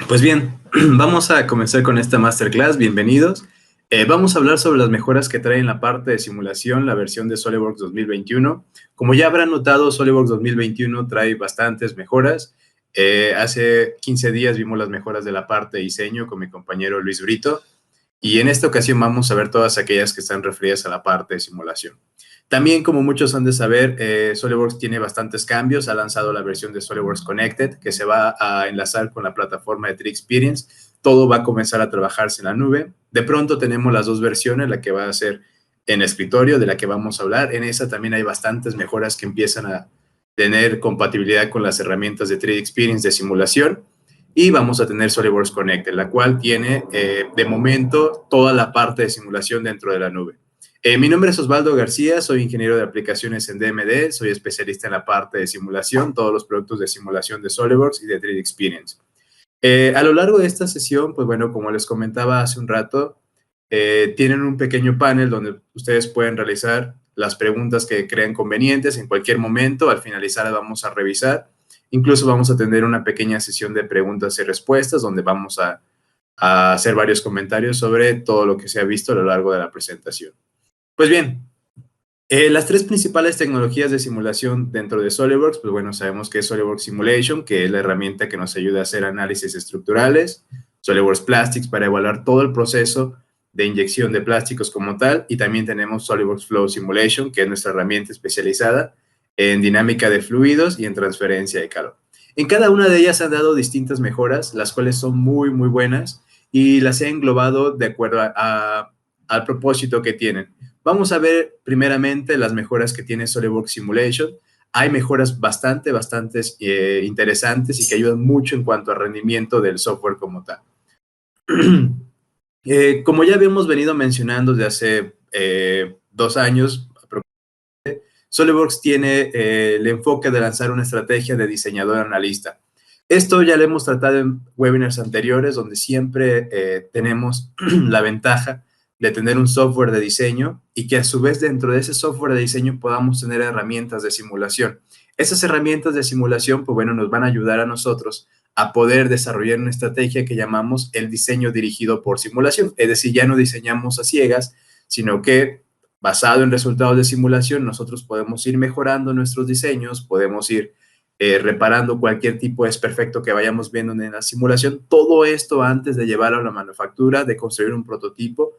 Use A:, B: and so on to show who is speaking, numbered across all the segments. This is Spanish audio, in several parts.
A: Pues bien, vamos a comenzar con esta masterclass. Bienvenidos. Vamos a hablar sobre las mejoras que trae en la parte de simulación la versión de SolidWorks 2021. Como ya habrán notado, SolidWorks 2021 trae bastantes mejoras. Hace 15 días vimos las mejoras de la parte de diseño con mi compañero Luis Brito. Y en esta ocasión vamos a ver todas aquellas que están referidas a la parte de simulación. También, como muchos han de saber, SolidWorks tiene bastantes cambios. Ha lanzado la versión de SolidWorks Connected, que se va a enlazar con la plataforma de 3Experience. Todo va a comenzar a trabajarse en la nube. De pronto tenemos las dos versiones, la que va a ser en escritorio, de la que vamos a hablar. En esa también hay bastantes mejoras que empiezan a tener compatibilidad con las herramientas de 3Experience de simulación. Y vamos a tener SolidWorks Connected, la cual tiene, de momento, toda la parte de simulación dentro de la nube. Mi nombre es Osvaldo García, soy ingeniero de aplicaciones en DMD, soy especialista en la parte de simulación, todos los productos de simulación de SolidWorks y de 3DExperience. A lo largo de esta sesión, pues bueno, como les comentaba hace un rato, tienen un pequeño panel donde ustedes pueden realizar las preguntas que crean convenientes en cualquier momento. Al finalizar las vamos a revisar. Incluso vamos a tener una pequeña sesión de preguntas y respuestas donde vamos a hacer varios comentarios sobre todo lo que se ha visto a lo largo de la presentación. Pues bien, las tres principales tecnologías de simulación dentro de SolidWorks, pues bueno, sabemos que es SolidWorks Simulation, que es la herramienta que nos ayuda a hacer análisis estructurales, SolidWorks Plastics para evaluar todo el proceso de inyección de plásticos como tal, y también tenemos SolidWorks Flow Simulation, que es nuestra herramienta especializada en dinámica de fluidos y en transferencia de calor. En cada una de ellas han dado distintas mejoras, las cuales son muy, muy buenas, y las he englobado de acuerdo al propósito que tienen. Vamos a ver primeramente las mejoras que tiene SolidWorks Simulation. Hay mejoras bastante interesantes y que ayudan mucho en cuanto al rendimiento del software como tal. Como ya habíamos venido mencionando desde hace 2 años, SolidWorks tiene el enfoque de lanzar una estrategia de diseñador analista. Esto ya lo hemos tratado en webinars anteriores, donde siempre tenemos la ventaja de tener un software de diseño y que a su vez dentro de ese software de diseño podamos tener herramientas de simulación. Esas herramientas de simulación, pues bueno, nos van a ayudar a nosotros a poder desarrollar una estrategia que llamamos el diseño dirigido por simulación. Es decir, ya no diseñamos a ciegas, sino que basado en resultados de simulación, nosotros podemos ir mejorando nuestros diseños, podemos ir reparando cualquier tipo de desperfecto que vayamos viendo en la simulación. Todo esto antes de llevarlo a la manufactura, de construir un prototipo,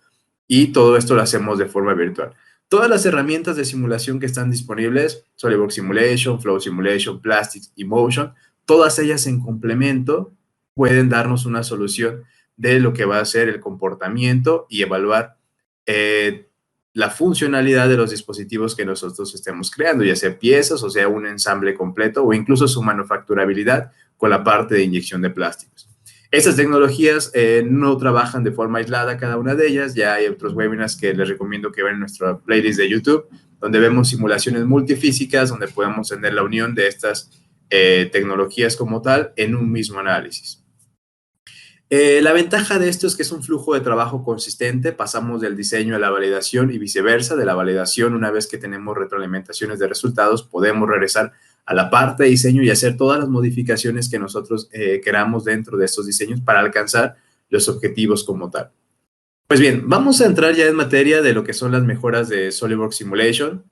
A: y todo esto lo hacemos de forma virtual. Todas las herramientas de simulación que están disponibles, SolidWorks Simulation, Flow Simulation, Plastics y Motion, todas ellas en complemento pueden darnos una solución de lo que va a ser el comportamiento y evaluar la funcionalidad de los dispositivos que nosotros estemos creando, ya sea piezas, o sea, un ensamble completo, o incluso su manufacturabilidad con la parte de inyección de plásticos. Estas tecnologías no trabajan de forma aislada cada una de ellas. Ya hay otros webinars que les recomiendo que vean en nuestra playlist de YouTube, donde vemos simulaciones multifísicas, donde podemos tener la unión de estas tecnologías como tal en un mismo análisis. La ventaja de esto es que es un flujo de trabajo consistente. Pasamos del diseño a la validación y viceversa. De la validación, una vez que tenemos retroalimentaciones de resultados, podemos regresar a la parte de diseño y hacer todas las modificaciones que nosotros queramos dentro de estos diseños para alcanzar los objetivos como tal. Pues bien, vamos a entrar ya en materia de lo que son las mejoras de SolidWorks Simulation.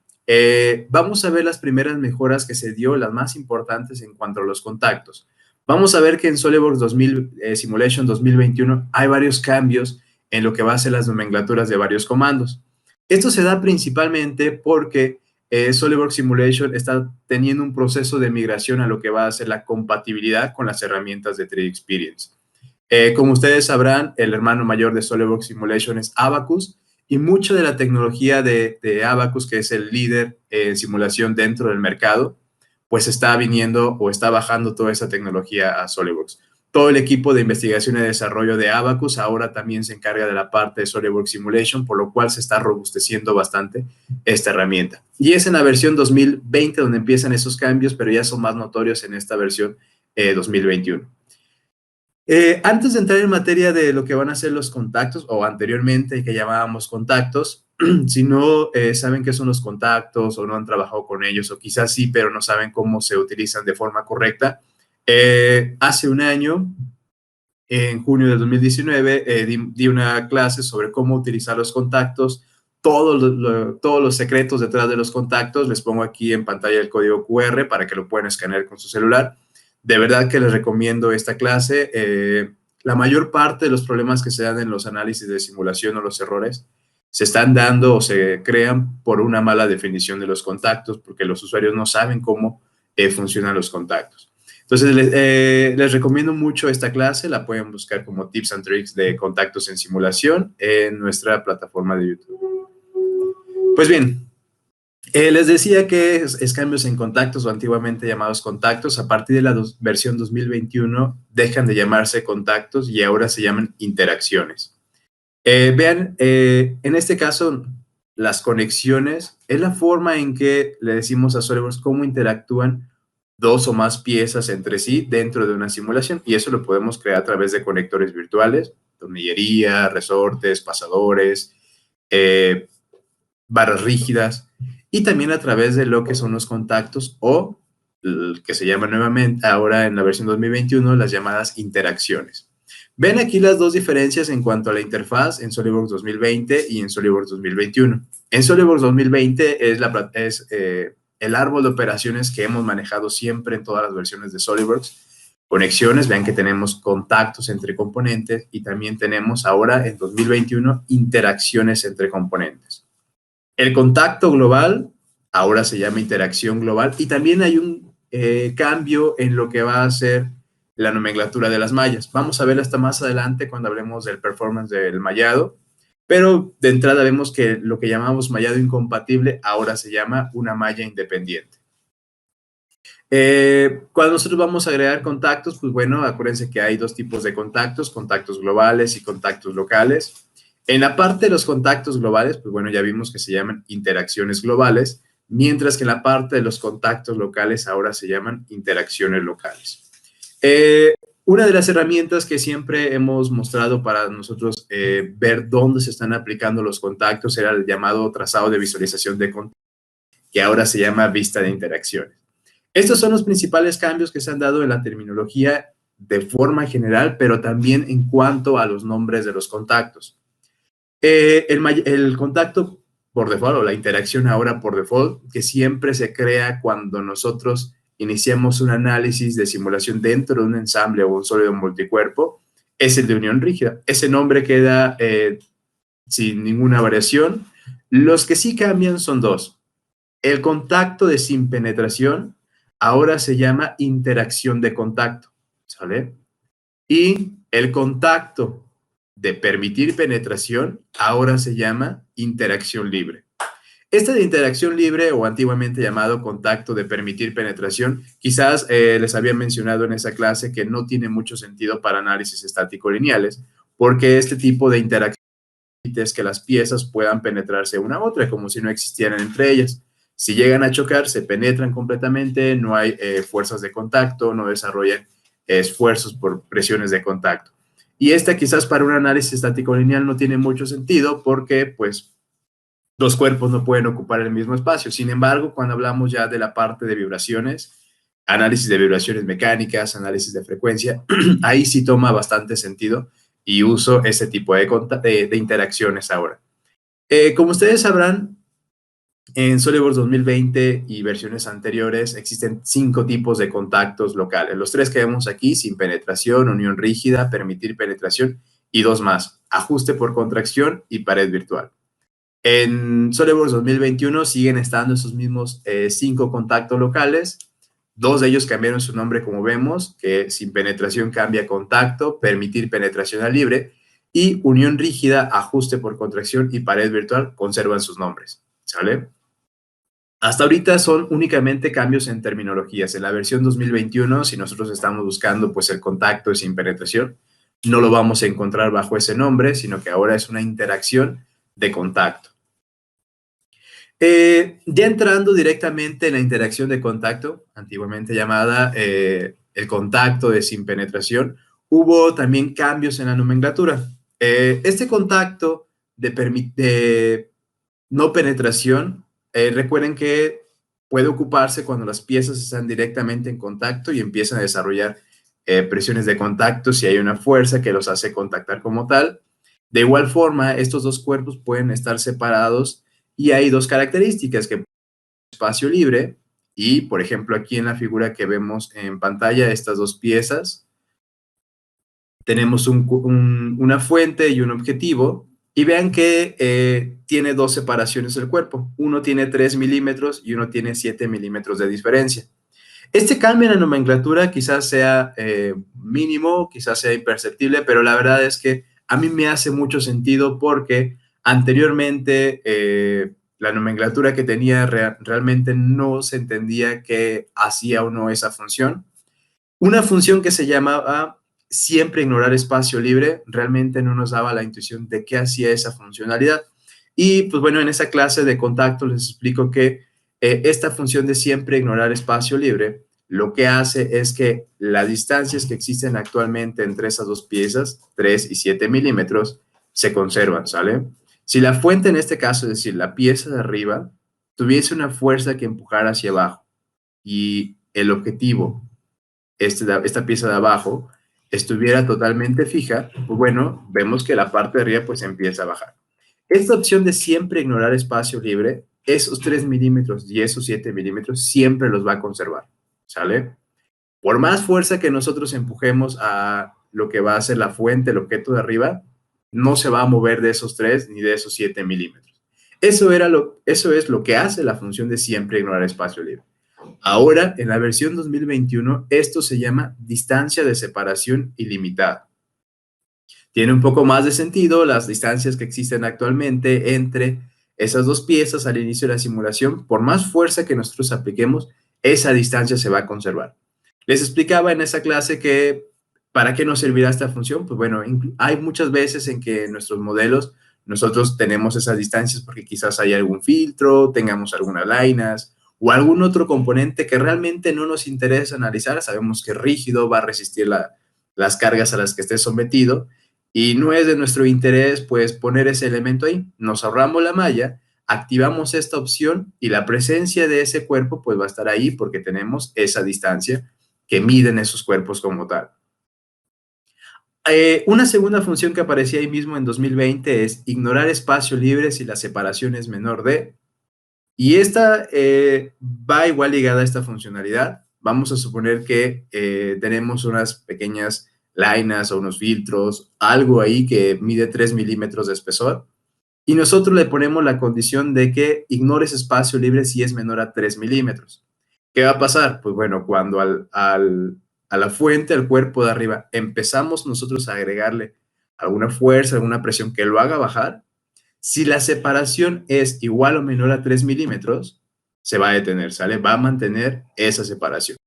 A: Vamos a ver las primeras mejoras que se dio, las más importantes en cuanto a los contactos. Vamos a ver que en SolidWorks Simulation 2021 hay varios cambios en lo que va a ser las nomenclaturas de varios comandos. Esto se da principalmente porque SolidWorks Simulation está teniendo un proceso de migración a lo que va a ser la compatibilidad con las herramientas de 3Experience. Como ustedes sabrán, el hermano mayor de SolidWorks Simulation es Abaqus, y mucha de la tecnología de Abaqus, que es el líder en simulación dentro del mercado, pues está viniendo o está bajando toda esa tecnología a SolidWorks. Todo el equipo de investigación y desarrollo de Abaqus ahora también se encarga de la parte de SolidWorks Simulation, por lo cual se está robusteciendo bastante esta herramienta. Y es en la versión 2020 donde empiezan esos cambios, pero ya son más notorios en esta versión 2021. Antes de entrar en materia de lo que van a ser los contactos, o anteriormente que llamábamos contactos, si no saben qué son los contactos o no han trabajado con ellos, o quizás sí, pero no saben cómo se utilizan de forma correcta, hace un año En junio de 2019 di una clase sobre cómo utilizar los contactos, todos los secretos detrás de los contactos. Les pongo aquí en pantalla el código QR para que lo puedan escanear con su celular. De verdad que les recomiendo esta clase. La mayor parte de los problemas que se dan en los análisis de simulación o los errores se están dando o se crean por una mala definición de los contactos, porque los usuarios no saben cómo funcionan los contactos. Entonces, les recomiendo mucho esta clase. La pueden buscar como Tips and Tricks de contactos en simulación en nuestra plataforma de YouTube. Pues bien, les decía que cambios en contactos, o antiguamente llamados contactos, a partir de la versión 2021 dejan de llamarse contactos y ahora se llaman interacciones. Vean, en este caso, las conexiones es la forma en que le decimos a SolidWorks cómo interactúan dos o más piezas entre sí dentro de una simulación, y eso lo podemos crear a través de conectores virtuales, tornillería, resortes, pasadores, barras rígidas, y también a través de lo que son los contactos o que se llama nuevamente ahora en la versión 2021 las llamadas interacciones. Ven aquí las dos diferencias en cuanto a la interfaz en SolidWorks 2020 y en SolidWorks 2021. En SolidWorks 2020 es el árbol de operaciones que hemos manejado siempre en todas las versiones de SolidWorks. Conexiones, vean que tenemos contactos entre componentes y también tenemos ahora en 2021 interacciones entre componentes. El contacto global ahora se llama interacción global y también hay un cambio en lo que va a ser la nomenclatura de las mallas. Vamos a ver hasta más adelante cuando hablemos del performance del mallado, pero de entrada vemos que lo que llamamos mallado incompatible ahora se llama una malla independiente. Cuando nosotros vamos a agregar contactos, pues bueno, acuérdense que hay dos tipos de contactos globales y contactos locales. En la parte de los contactos globales, pues bueno, ya vimos que se llaman interacciones globales, mientras que en la parte de los contactos locales ahora se llaman interacciones locales. Una de las herramientas que siempre hemos mostrado para nosotros ver dónde se están aplicando los contactos era el llamado trazado de visualización de contactos, que ahora se llama vista de interacciones. Estos son los principales cambios que se han dado en la terminología de forma general, pero también en cuanto a los nombres de los contactos. El contacto por default o la interacción ahora por default, que siempre se crea cuando nosotros iniciamos un análisis de simulación dentro de un ensamble o un sólido multicuerpo, es el de unión rígida. Ese nombre queda sin ninguna variación. Los que sí cambian son dos. El contacto de sin penetración ahora se llama interacción de contacto, ¿sale? Y el contacto de permitir penetración ahora se llama interacción libre. Este de interacción libre, o antiguamente llamado contacto de permitir penetración, quizás les había mencionado en esa clase que no tiene mucho sentido para análisis estático lineales, porque este tipo de interacción es que las piezas puedan penetrarse una a otra, como si no existieran entre ellas. Si llegan a chocar, se penetran completamente, no hay fuerzas de contacto, no desarrollan esfuerzos por presiones de contacto. Y esta quizás para un análisis estático lineal no tiene mucho sentido porque pues los cuerpos no pueden ocupar el mismo espacio. Sin embargo, cuando hablamos ya de la parte de vibraciones, análisis de vibraciones mecánicas, análisis de frecuencia, ahí sí toma bastante sentido y uso ese tipo de interacciones ahora. Como ustedes sabrán, en SolidWorks 2020 y versiones anteriores existen 5 tipos de contactos locales. Los 3 que vemos aquí, sin penetración, unión rígida, permitir penetración, y 2 más, ajuste por contracción y pared virtual. En SolidWorks 2021 siguen estando esos mismos 5 contactos locales. 2 de ellos cambiaron su nombre, como vemos, que sin penetración cambia contacto, permitir penetración al libre, y unión rígida, ajuste por contracción y pared virtual conservan sus nombres, ¿sale? Hasta ahorita son únicamente cambios en terminologías. En la versión 2021, si nosotros estamos buscando pues el contacto sin penetración, no lo vamos a encontrar bajo ese nombre, sino que ahora es una interacción de contacto. Ya entrando directamente en la interacción de contacto, antiguamente llamada el contacto de sin penetración, hubo también cambios en la nomenclatura. Este contacto de no penetración, recuerden que puede ocuparse cuando las piezas están directamente en contacto y empiezan a desarrollar presiones de contacto si hay una fuerza que los hace contactar como tal. De igual forma, estos dos cuerpos pueden estar separados y hay dos características, que espacio libre y, por ejemplo, aquí en la figura que vemos en pantalla, estas dos piezas, tenemos una fuente y un objetivo, y vean que tiene dos separaciones del cuerpo. Uno tiene 3 milímetros y uno tiene 7 milímetros de diferencia. Este cambio en la nomenclatura quizás sea mínimo, quizás sea imperceptible, pero la verdad es que a mí me hace mucho sentido porque anteriormente la nomenclatura que tenía realmente no se entendía qué hacía o no esa función. Una función que se llamaba siempre ignorar espacio libre realmente no nos daba la intuición de qué hacía esa funcionalidad. Y pues bueno, en esa clase de contacto les explico que esta función de siempre ignorar espacio libre lo que hace es que las distancias que existen actualmente entre esas dos piezas, 3 y 7 milímetros, se conservan, ¿sale? Si la fuente en este caso, es decir, la pieza de arriba, tuviese una fuerza que empujara hacia abajo y el objetivo, esta pieza de abajo, estuviera totalmente fija, pues bueno, vemos que la parte de arriba pues empieza a bajar. Esta opción de siempre ignorar espacio libre, esos 3 milímetros y esos 7 milímetros siempre los va a conservar, ¿sale? Por más fuerza que nosotros empujemos a lo que va a ser la fuente, el objeto de arriba, no se va a mover de esos 3 ni de esos 7 milímetros. Eso es lo que hace la función de siempre ignorar espacio libre. Ahora, en la versión 2021, esto se llama distancia de separación ilimitada. Tiene un poco más de sentido las distancias que existen actualmente entre esas dos piezas al inicio de la simulación. Por más fuerza que nosotros apliquemos, esa distancia se va a conservar. Les explicaba en esa clase que ¿para qué nos servirá esta función? Pues bueno, hay muchas veces en que en nuestros modelos nosotros tenemos esas distancias porque quizás hay algún filtro, tengamos algunas lainas o algún otro componente que realmente no nos interesa analizar. Sabemos que es rígido, va a resistir las cargas a las que esté sometido y no es de nuestro interés pues poner ese elemento ahí. Nos ahorramos la malla, activamos esta opción y la presencia de ese cuerpo pues va a estar ahí porque tenemos esa distancia que miden esos cuerpos como tal. Una segunda función que aparecía ahí mismo en 2020 es ignorar espacio libre si la separación es menor de, y esta va igual ligada a esta funcionalidad. Vamos a suponer que tenemos unas pequeñas lainas o unos filtros, algo ahí que mide 3 milímetros de espesor, y nosotros le ponemos la condición de que ignores espacio libre si es menor a 3 milímetros. ¿Qué va a pasar? Pues bueno, cuando a la fuente, al cuerpo de arriba, empezamos nosotros a agregarle alguna fuerza, alguna presión que lo haga bajar, si la separación es igual o menor a 3 milímetros, se va a detener, ¿sale? Va a mantener esa separación.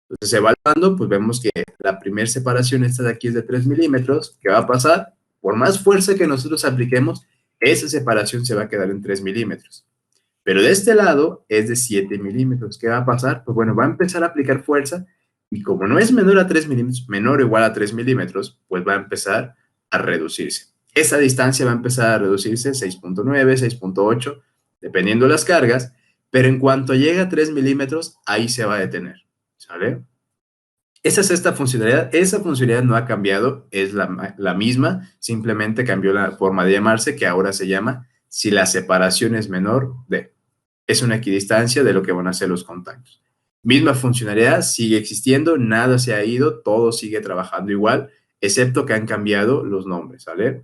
A: Entonces, evaluando, pues vemos que la primera separación, esta de aquí, es de 3 milímetros. ¿Qué va a pasar? Por más fuerza que nosotros apliquemos, esa separación se va a quedar en 3 milímetros. Pero de este lado es de 7 milímetros. ¿Qué va a pasar? Pues bueno, va a empezar a aplicar fuerza y como no es menor a 3 milímetros, menor o igual a 3 milímetros, pues va a empezar a reducirse. Esa distancia va a empezar a reducirse 6.9, 6.8, dependiendo de las cargas, pero en cuanto llega a 3 milímetros, ahí se va a detener, ¿sale? Esa es esta funcionalidad. Esa funcionalidad no ha cambiado, es la misma, simplemente cambió la forma de llamarse, que ahora se llama si la separación es menor de. Es una equidistancia de lo que van a ser los contactos. Misma funcionalidad, sigue existiendo, nada se ha ido, todo sigue trabajando igual, excepto que han cambiado los nombres, ¿vale?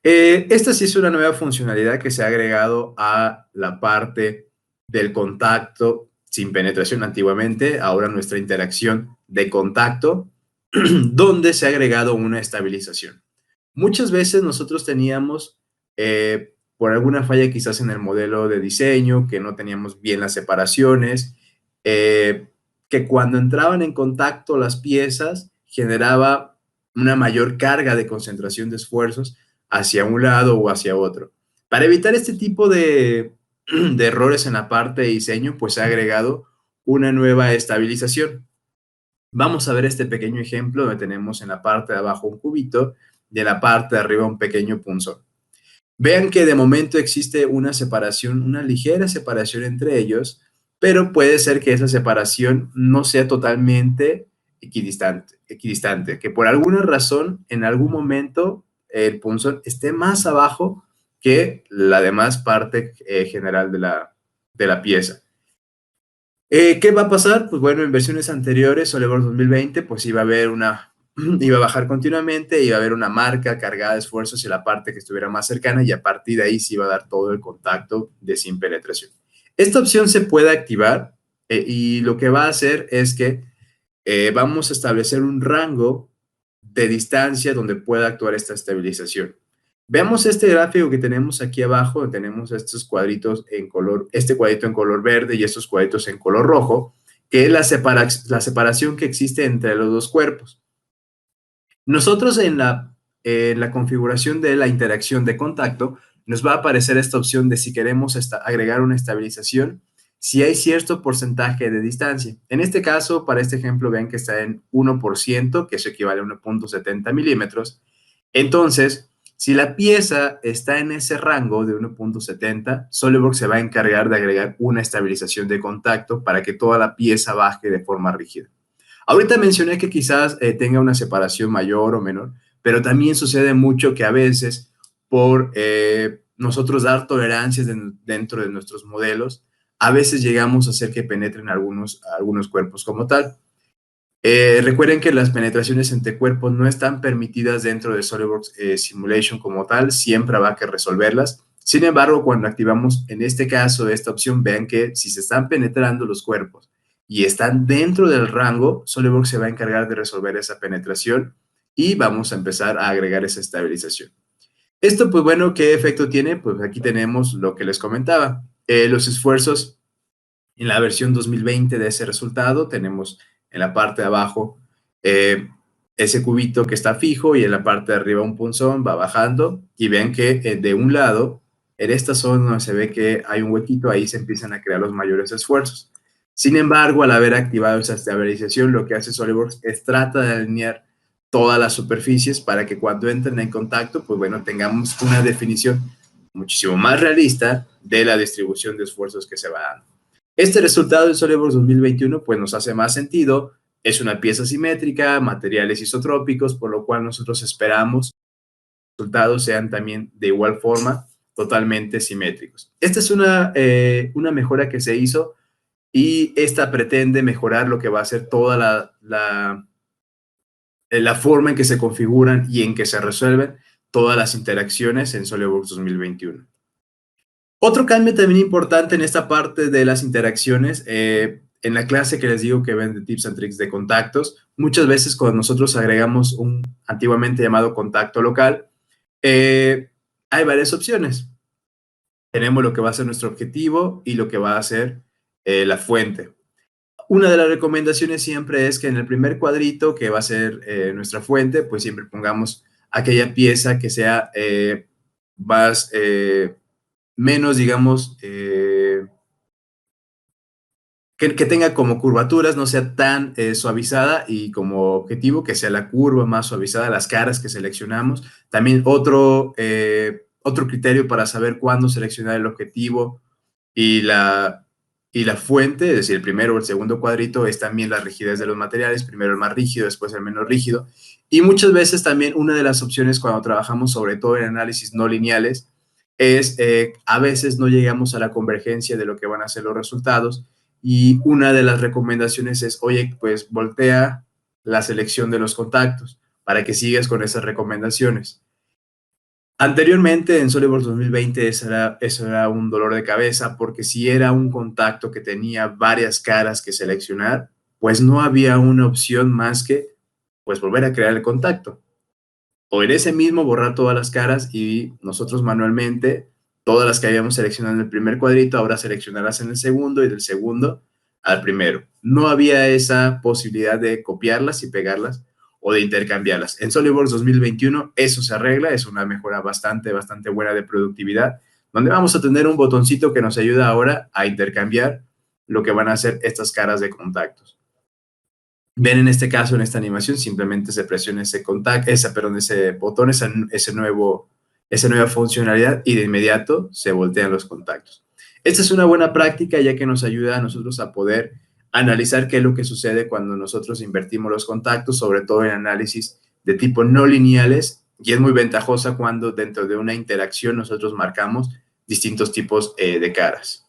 A: Esta sí es una nueva funcionalidad que se ha agregado a la parte del contacto sin penetración antiguamente, ahora nuestra interacción de contacto, donde se ha agregado una estabilización. Muchas veces nosotros teníamos, por alguna falla quizás en el modelo de diseño, que no teníamos bien las separaciones, que cuando entraban en contacto las piezas generaba una mayor carga de concentración de esfuerzos hacia un lado o hacia otro. Para evitar este tipo de errores en la parte de diseño, pues se ha agregado una nueva estabilización. Vamos a ver este pequeño ejemplo donde tenemos en la parte de abajo un cubito y en la parte de arriba un pequeño punzón. Vean que de momento existe una separación, una ligera separación entre ellos, pero puede ser que esa separación no sea totalmente equidistante, que por alguna razón, en algún momento, el punzón esté más abajo que la demás parte general de la pieza. ¿Qué va a pasar? Pues bueno, en versiones anteriores, SolidWorks 2020, pues iba a bajar continuamente, iba a haber una marca cargada de esfuerzos hacia la parte que estuviera más cercana y a partir de ahí se iba a dar todo el contacto de sin penetración. Esta opción se puede activar y lo que va a hacer es que vamos a establecer un rango de distancia donde pueda actuar esta estabilización. Veamos este gráfico que tenemos aquí abajo, tenemos estos cuadritos en color, este cuadrito en color verde y estos cuadritos en color rojo, que es la separación que existe entre los dos cuerpos. Nosotros en la configuración de la interacción de contacto, nos va a aparecer esta opción de si queremos agregar una estabilización, si hay cierto porcentaje de distancia. En este caso, para este ejemplo, vean que está en 1%, que eso equivale a 1.70 milímetros. Entonces, si la pieza está en ese rango de 1.70, SolidWorks se va a encargar de agregar una estabilización de contacto para que toda la pieza baje de forma rígida. Ahorita mencioné que quizás tenga una separación mayor o menor, pero también sucede mucho que a veces por nosotros dar tolerancias dentro de nuestros modelos, a veces llegamos a hacer que penetren algunos cuerpos como tal. Recuerden que las penetraciones entre cuerpos no están permitidas dentro de SolidWorks Simulation como tal, siempre va a que resolverlas. Sin embargo, cuando activamos en este caso esta opción, vean que si se están penetrando los cuerpos y están dentro del rango, SolidWorks se va a encargar de resolver esa penetración y vamos a empezar a agregar esa estabilización. Esto, pues bueno, ¿qué efecto tiene? Pues aquí tenemos lo que les comentaba. Los esfuerzos en la versión 2020 de ese resultado, tenemos en la parte de abajo ese cubito que está fijo y en la parte de arriba un punzón va bajando y ven que de un lado, en esta zona donde se ve que hay un huequito, ahí se empiezan a crear los mayores esfuerzos. Sin embargo, al haber activado esa estabilización, lo que hace SolidWorks es trata de alinear todas las superficies para que cuando entren en contacto, pues bueno, tengamos una definición muchísimo más realista de la distribución de esfuerzos que se va dando. Este resultado de SolidWorks 2021 pues nos hace más sentido, es una pieza simétrica, materiales isotrópicos, por lo cual nosotros esperamos que los resultados sean también de igual forma totalmente simétricos. Esta es una mejora que se hizo y esta pretende mejorar lo que va a ser toda la forma en que se configuran y en que se resuelven todas las interacciones en SolidWorks 2021. Otro cambio también importante en esta parte de las interacciones, en la clase que les digo que ven de Tips and Tricks de contactos, muchas veces cuando nosotros agregamos un antiguamente llamado contacto local, hay varias opciones. Tenemos lo que va a ser nuestro objetivo y lo que va a ser la fuente. Una de las recomendaciones siempre es que en el primer cuadrito, que va a ser nuestra fuente, pues siempre pongamos aquella pieza que sea más... menos, digamos, que tenga como curvaturas, no sea tan suavizada y como objetivo que sea la curva más suavizada, las caras que seleccionamos. También otro criterio para saber cuándo seleccionar el objetivo y la fuente, es decir, el primero o el segundo cuadrito, es también la rigidez de los materiales, primero el más rígido, después el menos rígido. Y muchas veces también una de las opciones cuando trabajamos sobre todo en análisis no lineales es a veces no llegamos a la convergencia de lo que van a ser los resultados y una de las recomendaciones es, oye, pues voltea la selección de los contactos para que sigas con esas recomendaciones. Anteriormente en SolidWorks 2020 eso era un dolor de cabeza porque si era un contacto que tenía varias caras que seleccionar, pues no había una opción más que pues volver a crear el contacto. O en ese mismo borrar todas las caras y nosotros manualmente, todas las que habíamos seleccionado en el primer cuadrito, ahora seleccionarlas en el segundo y del segundo al primero. No había esa posibilidad de copiarlas y pegarlas o de intercambiarlas. En SolidWorks 2021 eso se arregla, es una mejora bastante buena de productividad, donde vamos a tener un botoncito que nos ayuda ahora a intercambiar lo que van a ser estas caras de contactos. Ven en este caso, en esta animación, simplemente se presiona ese botón, esa nueva funcionalidad y de inmediato se voltean los contactos. Esta es una buena práctica ya que nos ayuda a nosotros a poder analizar qué es lo que sucede cuando nosotros invertimos los contactos, sobre todo en análisis de tipo no lineales, y es muy ventajosa cuando dentro de una interacción nosotros marcamos distintos tipos de caras.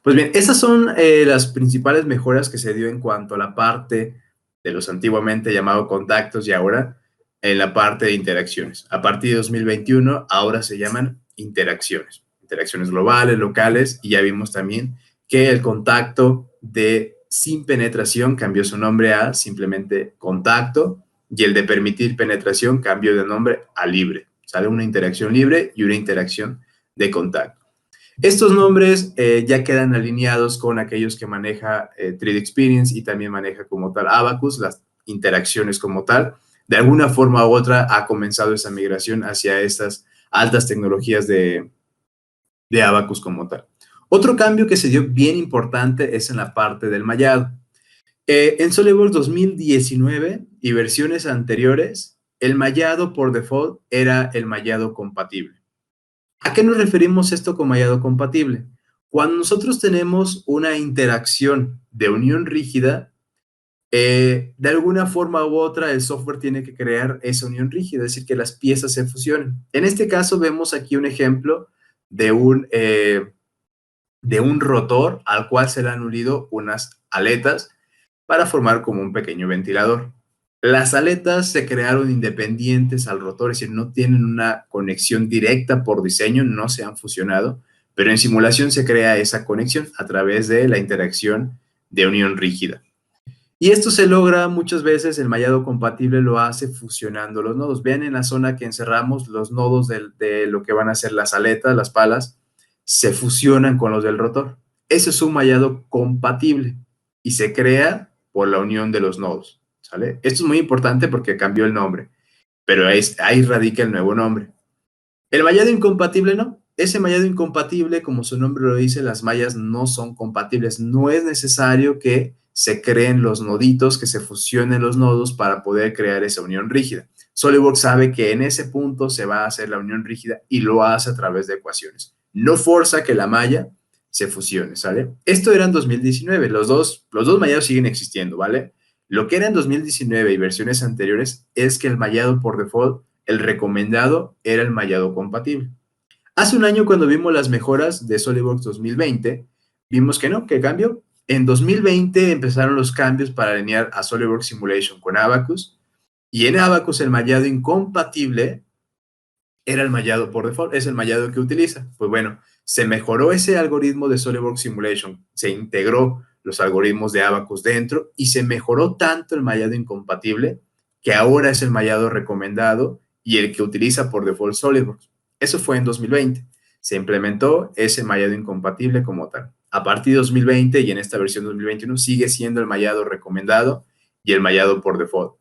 A: Pues bien, esas son las principales mejoras que se dio en cuanto a la parte de los antiguamente llamados contactos y ahora en la parte de interacciones. A partir de 2021, ahora se llaman interacciones. Interacciones globales, locales, y ya vimos también que el contacto de sin penetración cambió su nombre a simplemente contacto y el de permitir penetración cambió de nombre a libre. Sale una interacción libre y una interacción de contacto. Estos nombres ya quedan alineados con aquellos que maneja 3D Experience y también maneja como tal Abacus, las interacciones como tal. De alguna forma u otra ha comenzado esa migración hacia estas altas tecnologías de Abacus como tal. Otro cambio que se dio bien importante es en la parte del mallado. En SolidWorks 2019 y versiones anteriores, el mallado por default era el mallado compatible. ¿A qué nos referimos esto con mallado compatible? Cuando nosotros tenemos una interacción de unión rígida, de alguna forma u otra el software tiene que crear esa unión rígida, es decir, que las piezas se fusionen. En este caso vemos aquí un ejemplo de un rotor al cual se le han unido unas aletas para formar como un pequeño ventilador. Las aletas se crearon independientes al rotor, es decir, no tienen una conexión directa por diseño, no se han fusionado, pero en simulación se crea esa conexión a través de la interacción de unión rígida. Y esto se logra muchas veces, el mallado compatible lo hace fusionando los nodos. Vean en la zona que encerramos, los nodos de lo que van a ser las aletas, las palas, se fusionan con los del rotor. Ese es un mallado compatible y se crea por la unión de los nodos, ¿sale? Esto es muy importante porque cambió el nombre, pero ahí radica el nuevo nombre. El mallado incompatible no. Ese mallado incompatible, como su nombre lo dice, las mallas no son compatibles. No es necesario que se creen los noditos, que se fusionen los nodos para poder crear esa unión rígida. SolidWorks sabe que en ese punto se va a hacer la unión rígida y lo hace a través de ecuaciones. No forza que la malla se fusione, ¿sale? Esto era en 2019. Los dos mallados siguen existiendo, ¿vale? Lo que era en 2019 y versiones anteriores es que el mallado por default, el recomendado, era el mallado compatible. Hace un año, cuando vimos las mejoras de SolidWorks 2020, vimos que no, que cambió. En 2020 empezaron los cambios para alinear a SolidWorks Simulation con Abacus, y en Abacus el mallado incompatible era el mallado por default, es el mallado que utiliza. Pues bueno, se mejoró ese algoritmo de SolidWorks Simulation, se integró los algoritmos de Abacus dentro y se mejoró tanto el mallado incompatible que ahora es el mallado recomendado y el que utiliza por default SolidWorks. Eso fue en 2020. Se implementó ese mallado incompatible como tal. A partir de 2020 y en esta versión 2021 sigue siendo el mallado recomendado y el mallado por default.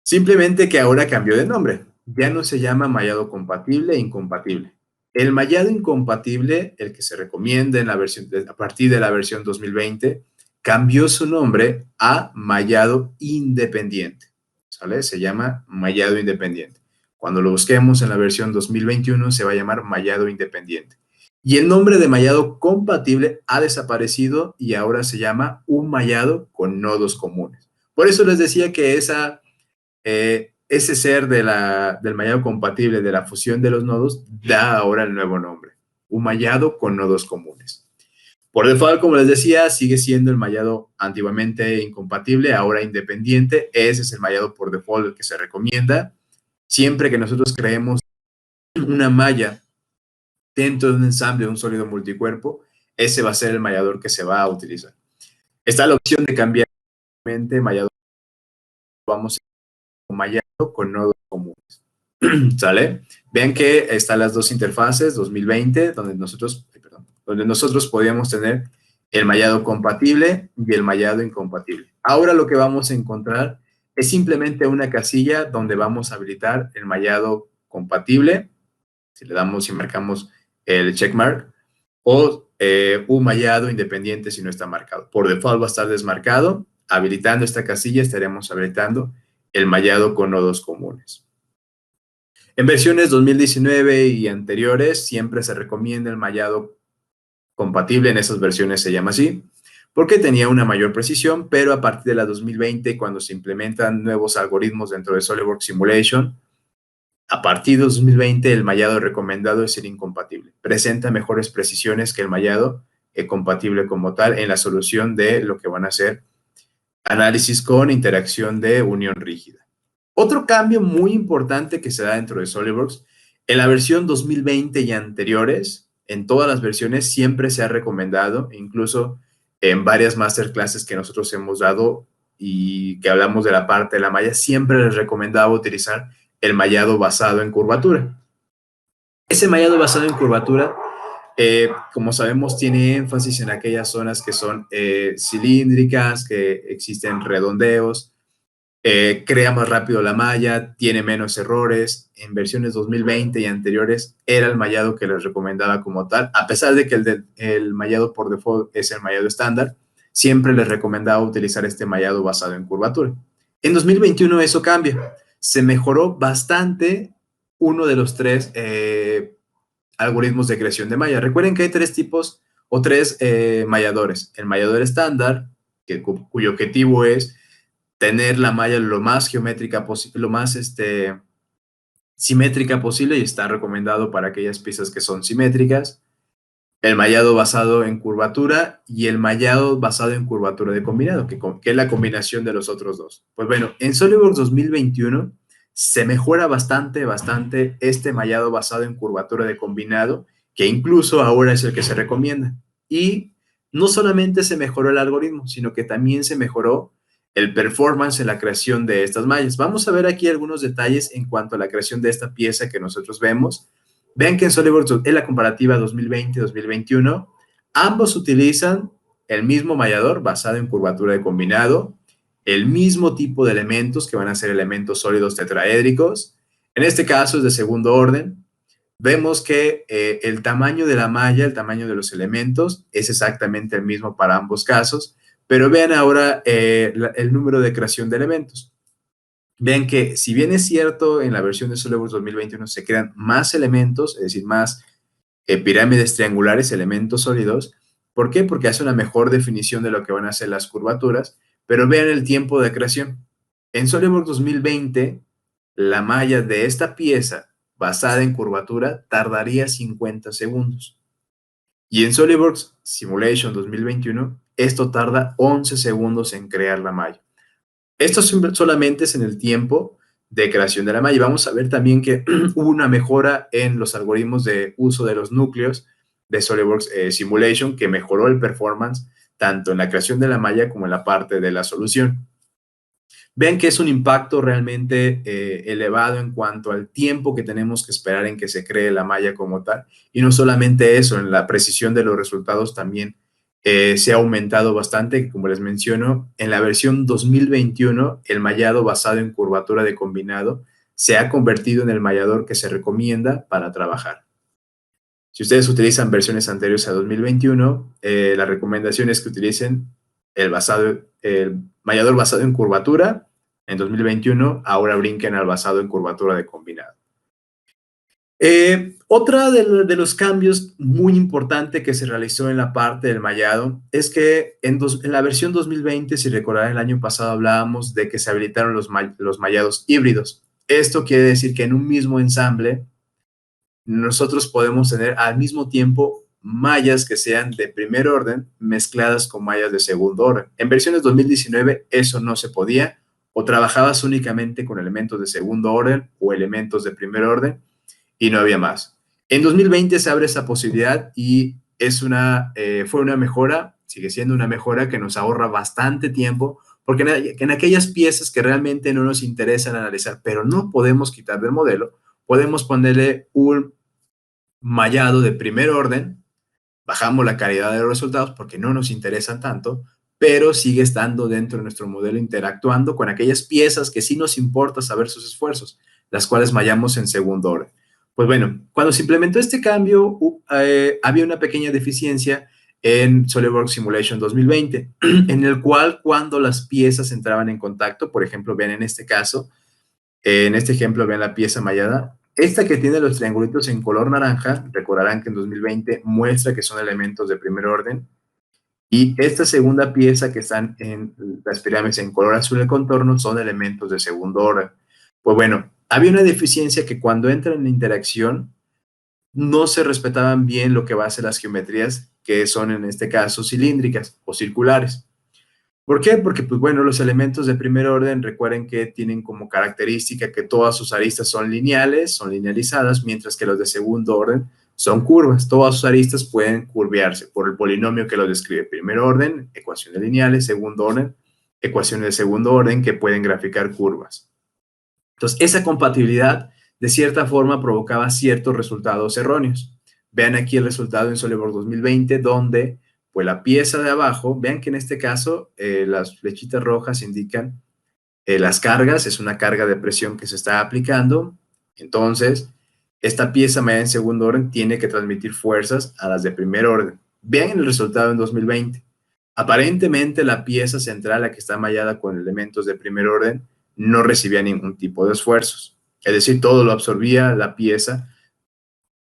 A: Simplemente que ahora cambió de nombre. Ya no se llama mallado compatible e incompatible. El mallado incompatible, el que se recomienda en la versión, a partir de la versión 2020, cambió su nombre a mallado independiente. ¿Sale? Se llama mallado independiente. Cuando lo busquemos en la versión 2021 se va a llamar mallado independiente. Y el nombre de mallado compatible ha desaparecido y ahora se llama un mallado con nodos comunes. Por eso les decía que ese ser del mallado compatible, de la fusión de los nodos, da ahora el nuevo nombre, un mallado con nodos comunes. Por default, como les decía, sigue siendo el mallado antiguamente incompatible, ahora independiente. Ese es el mallado por default el que se recomienda. Siempre que nosotros creemos una malla dentro de un ensamble de un sólido multicuerpo, ese va a ser el mallador que se va a utilizar. Está la opción de cambiar mallado, vamos a mallado con nodos comunes. ¿Sale? Vean que están las dos interfaces 2020, donde nosotros podíamos tener el mallado compatible y el mallado incompatible. Ahora lo que vamos a encontrar es simplemente una casilla donde vamos a habilitar el mallado compatible, si le damos y marcamos el checkmark, o un mallado independiente si no está marcado. Por default va a estar desmarcado. Habilitando esta casilla estaremos habilitando el mallado con nodos comunes. En versiones 2019 y anteriores siempre se recomienda el mallado compatible, en esas versiones se llama así, porque tenía una mayor precisión, pero a partir de la 2020, cuando se implementan nuevos algoritmos dentro de SolidWorks Simulation, a partir de 2020 el mallado recomendado es el incompatible. Presenta mejores precisiones que el mallado compatible como tal en la solución de lo que van a ser análisis con interacción de unión rígida. Otro cambio muy importante que se da dentro de SolidWorks, en la versión 2020 y anteriores, en todas las versiones siempre se ha recomendado, incluso en varias masterclasses que nosotros hemos dado y que hablamos de la parte de la malla, siempre les recomendaba utilizar el mallado basado en curvatura. Ese mallado basado en curvatura, como sabemos, tiene énfasis en aquellas zonas que son cilíndricas, que existen redondeos, crea más rápido la malla, tiene menos errores. En versiones 2020 y anteriores era el mallado que les recomendaba como tal, a pesar de que el mallado por default es el mallado estándar, siempre les recomendaba utilizar este mallado basado en curvatura. En 2021 eso cambia, se mejoró bastante uno de los tres algoritmos de creación de malla. Recuerden que hay tres tipos o tres malladores. El mallador estándar, cuyo objetivo es tener la malla lo más geométrica posible, lo más simétrica posible, y está recomendado para aquellas piezas que son simétricas. El mallado basado en curvatura y el mallado basado en curvatura de combinado, que es la combinación de los otros dos. Pues bueno, en SolidWorks 2021 se mejora bastante este mallado basado en curvatura de combinado, que incluso ahora es el que se recomienda. Y no solamente se mejoró el algoritmo, sino que también se mejoró el performance en la creación de estas mallas. Vamos a ver aquí algunos detalles en cuanto a la creación de esta pieza que nosotros vemos. Vean que en SolidWorks, en la comparativa 2020-2021, ambos utilizan el mismo mallador basado en curvatura de combinado, el mismo tipo de elementos que van a ser elementos sólidos tetraédricos. En este caso es de segundo orden. Vemos que el tamaño de la malla, el tamaño de los elementos es exactamente el mismo para ambos casos, pero vean ahora el número de creación de elementos. Vean que si bien es cierto en la versión de SolidWorks 2021 se crean más elementos, es decir, más pirámides triangulares, elementos sólidos. ¿Por qué? Porque hace una mejor definición de lo que van a ser las curvaturas, pero vean el tiempo de creación. En SolidWorks 2020, la malla de esta pieza basada en curvatura tardaría 50 segundos. Y en SolidWorks Simulation 2021, esto tarda 11 segundos en crear la malla. Esto solamente es en el tiempo de creación de la malla. Y vamos a ver también que hubo una mejora en los algoritmos de uso de los núcleos de SolidWorks Simulation, que mejoró el performance tanto en la creación de la malla como en la parte de la solución. Ven que es un impacto realmente elevado en cuanto al tiempo que tenemos que esperar en que se cree la malla como tal. Y no solamente eso, en la precisión de los resultados también se ha aumentado bastante. Como les menciono, en la versión 2021, el mallado basado en curvatura de combinado se ha convertido en el mallador que se recomienda para trabajar. Si ustedes utilizan versiones anteriores a 2021, la recomendación es que utilicen el mallador basado en curvatura. En 2021, ahora brinquen al basado en curvatura de combinado. Otra de los cambios muy importante que se realizó en la parte del mallado es que en la versión 2020, si recordarán, el año pasado hablábamos de que se habilitaron los mallados híbridos. Esto quiere decir que en un mismo ensamble nosotros podemos tener al mismo tiempo mallas que sean de primer orden mezcladas con mallas de segundo orden. En versiones 2019 eso no se podía, o trabajabas únicamente con elementos de segundo orden o elementos de primer orden y no había más. En 2020 se abre esa posibilidad y fue una mejora, sigue siendo una mejora que nos ahorra bastante tiempo, porque en aquellas piezas que realmente no nos interesan analizar, pero no podemos quitar del modelo, podemos ponerle un mallado de primer orden, bajamos la calidad de los resultados porque no nos interesan tanto, pero sigue estando dentro de nuestro modelo interactuando con aquellas piezas que sí nos importa saber sus esfuerzos, las cuales mallamos en segundo orden. Pues bueno, cuando se implementó este cambio, había una pequeña deficiencia en SolidWorks Simulation 2020, en el cual cuando las piezas entraban en contacto, por ejemplo, vean en este caso, en este ejemplo, vean la pieza mallada, esta que tiene los triangulitos en color naranja, recordarán que en 2020 muestra que son elementos de primer orden, Y esta segunda pieza que están en las pirámides en color azul el contorno son elementos de segundo orden. Pues bueno, había una deficiencia que cuando entran en interacción no se respetaban bien lo que va a ser las geometrías, que son en este caso cilíndricas o circulares. ¿Por qué? Porque, pues bueno, los elementos de primer orden, recuerden que tienen como característica que todas sus aristas son lineales, son linealizadas, mientras que los de segundo orden son curvas. Todas sus aristas pueden curvearse por el polinomio que lo describe. Primer orden, ecuaciones lineales, segundo orden, ecuaciones de segundo orden que pueden graficar curvas. Entonces, esa compatibilidad, de cierta forma, provocaba ciertos resultados erróneos. Vean aquí el resultado en SolidWorks 2020, donde pues la pieza de abajo, vean que en este caso las flechitas rojas indican las cargas, es una carga de presión que se está aplicando. Entonces, esta pieza medida en segundo orden tiene que transmitir fuerzas a las de primer orden. Vean el resultado en 2020. Aparentemente, la pieza central, la que está mallada con elementos de primer orden, no recibía ningún tipo de esfuerzos. Es decir, todo lo absorbía la pieza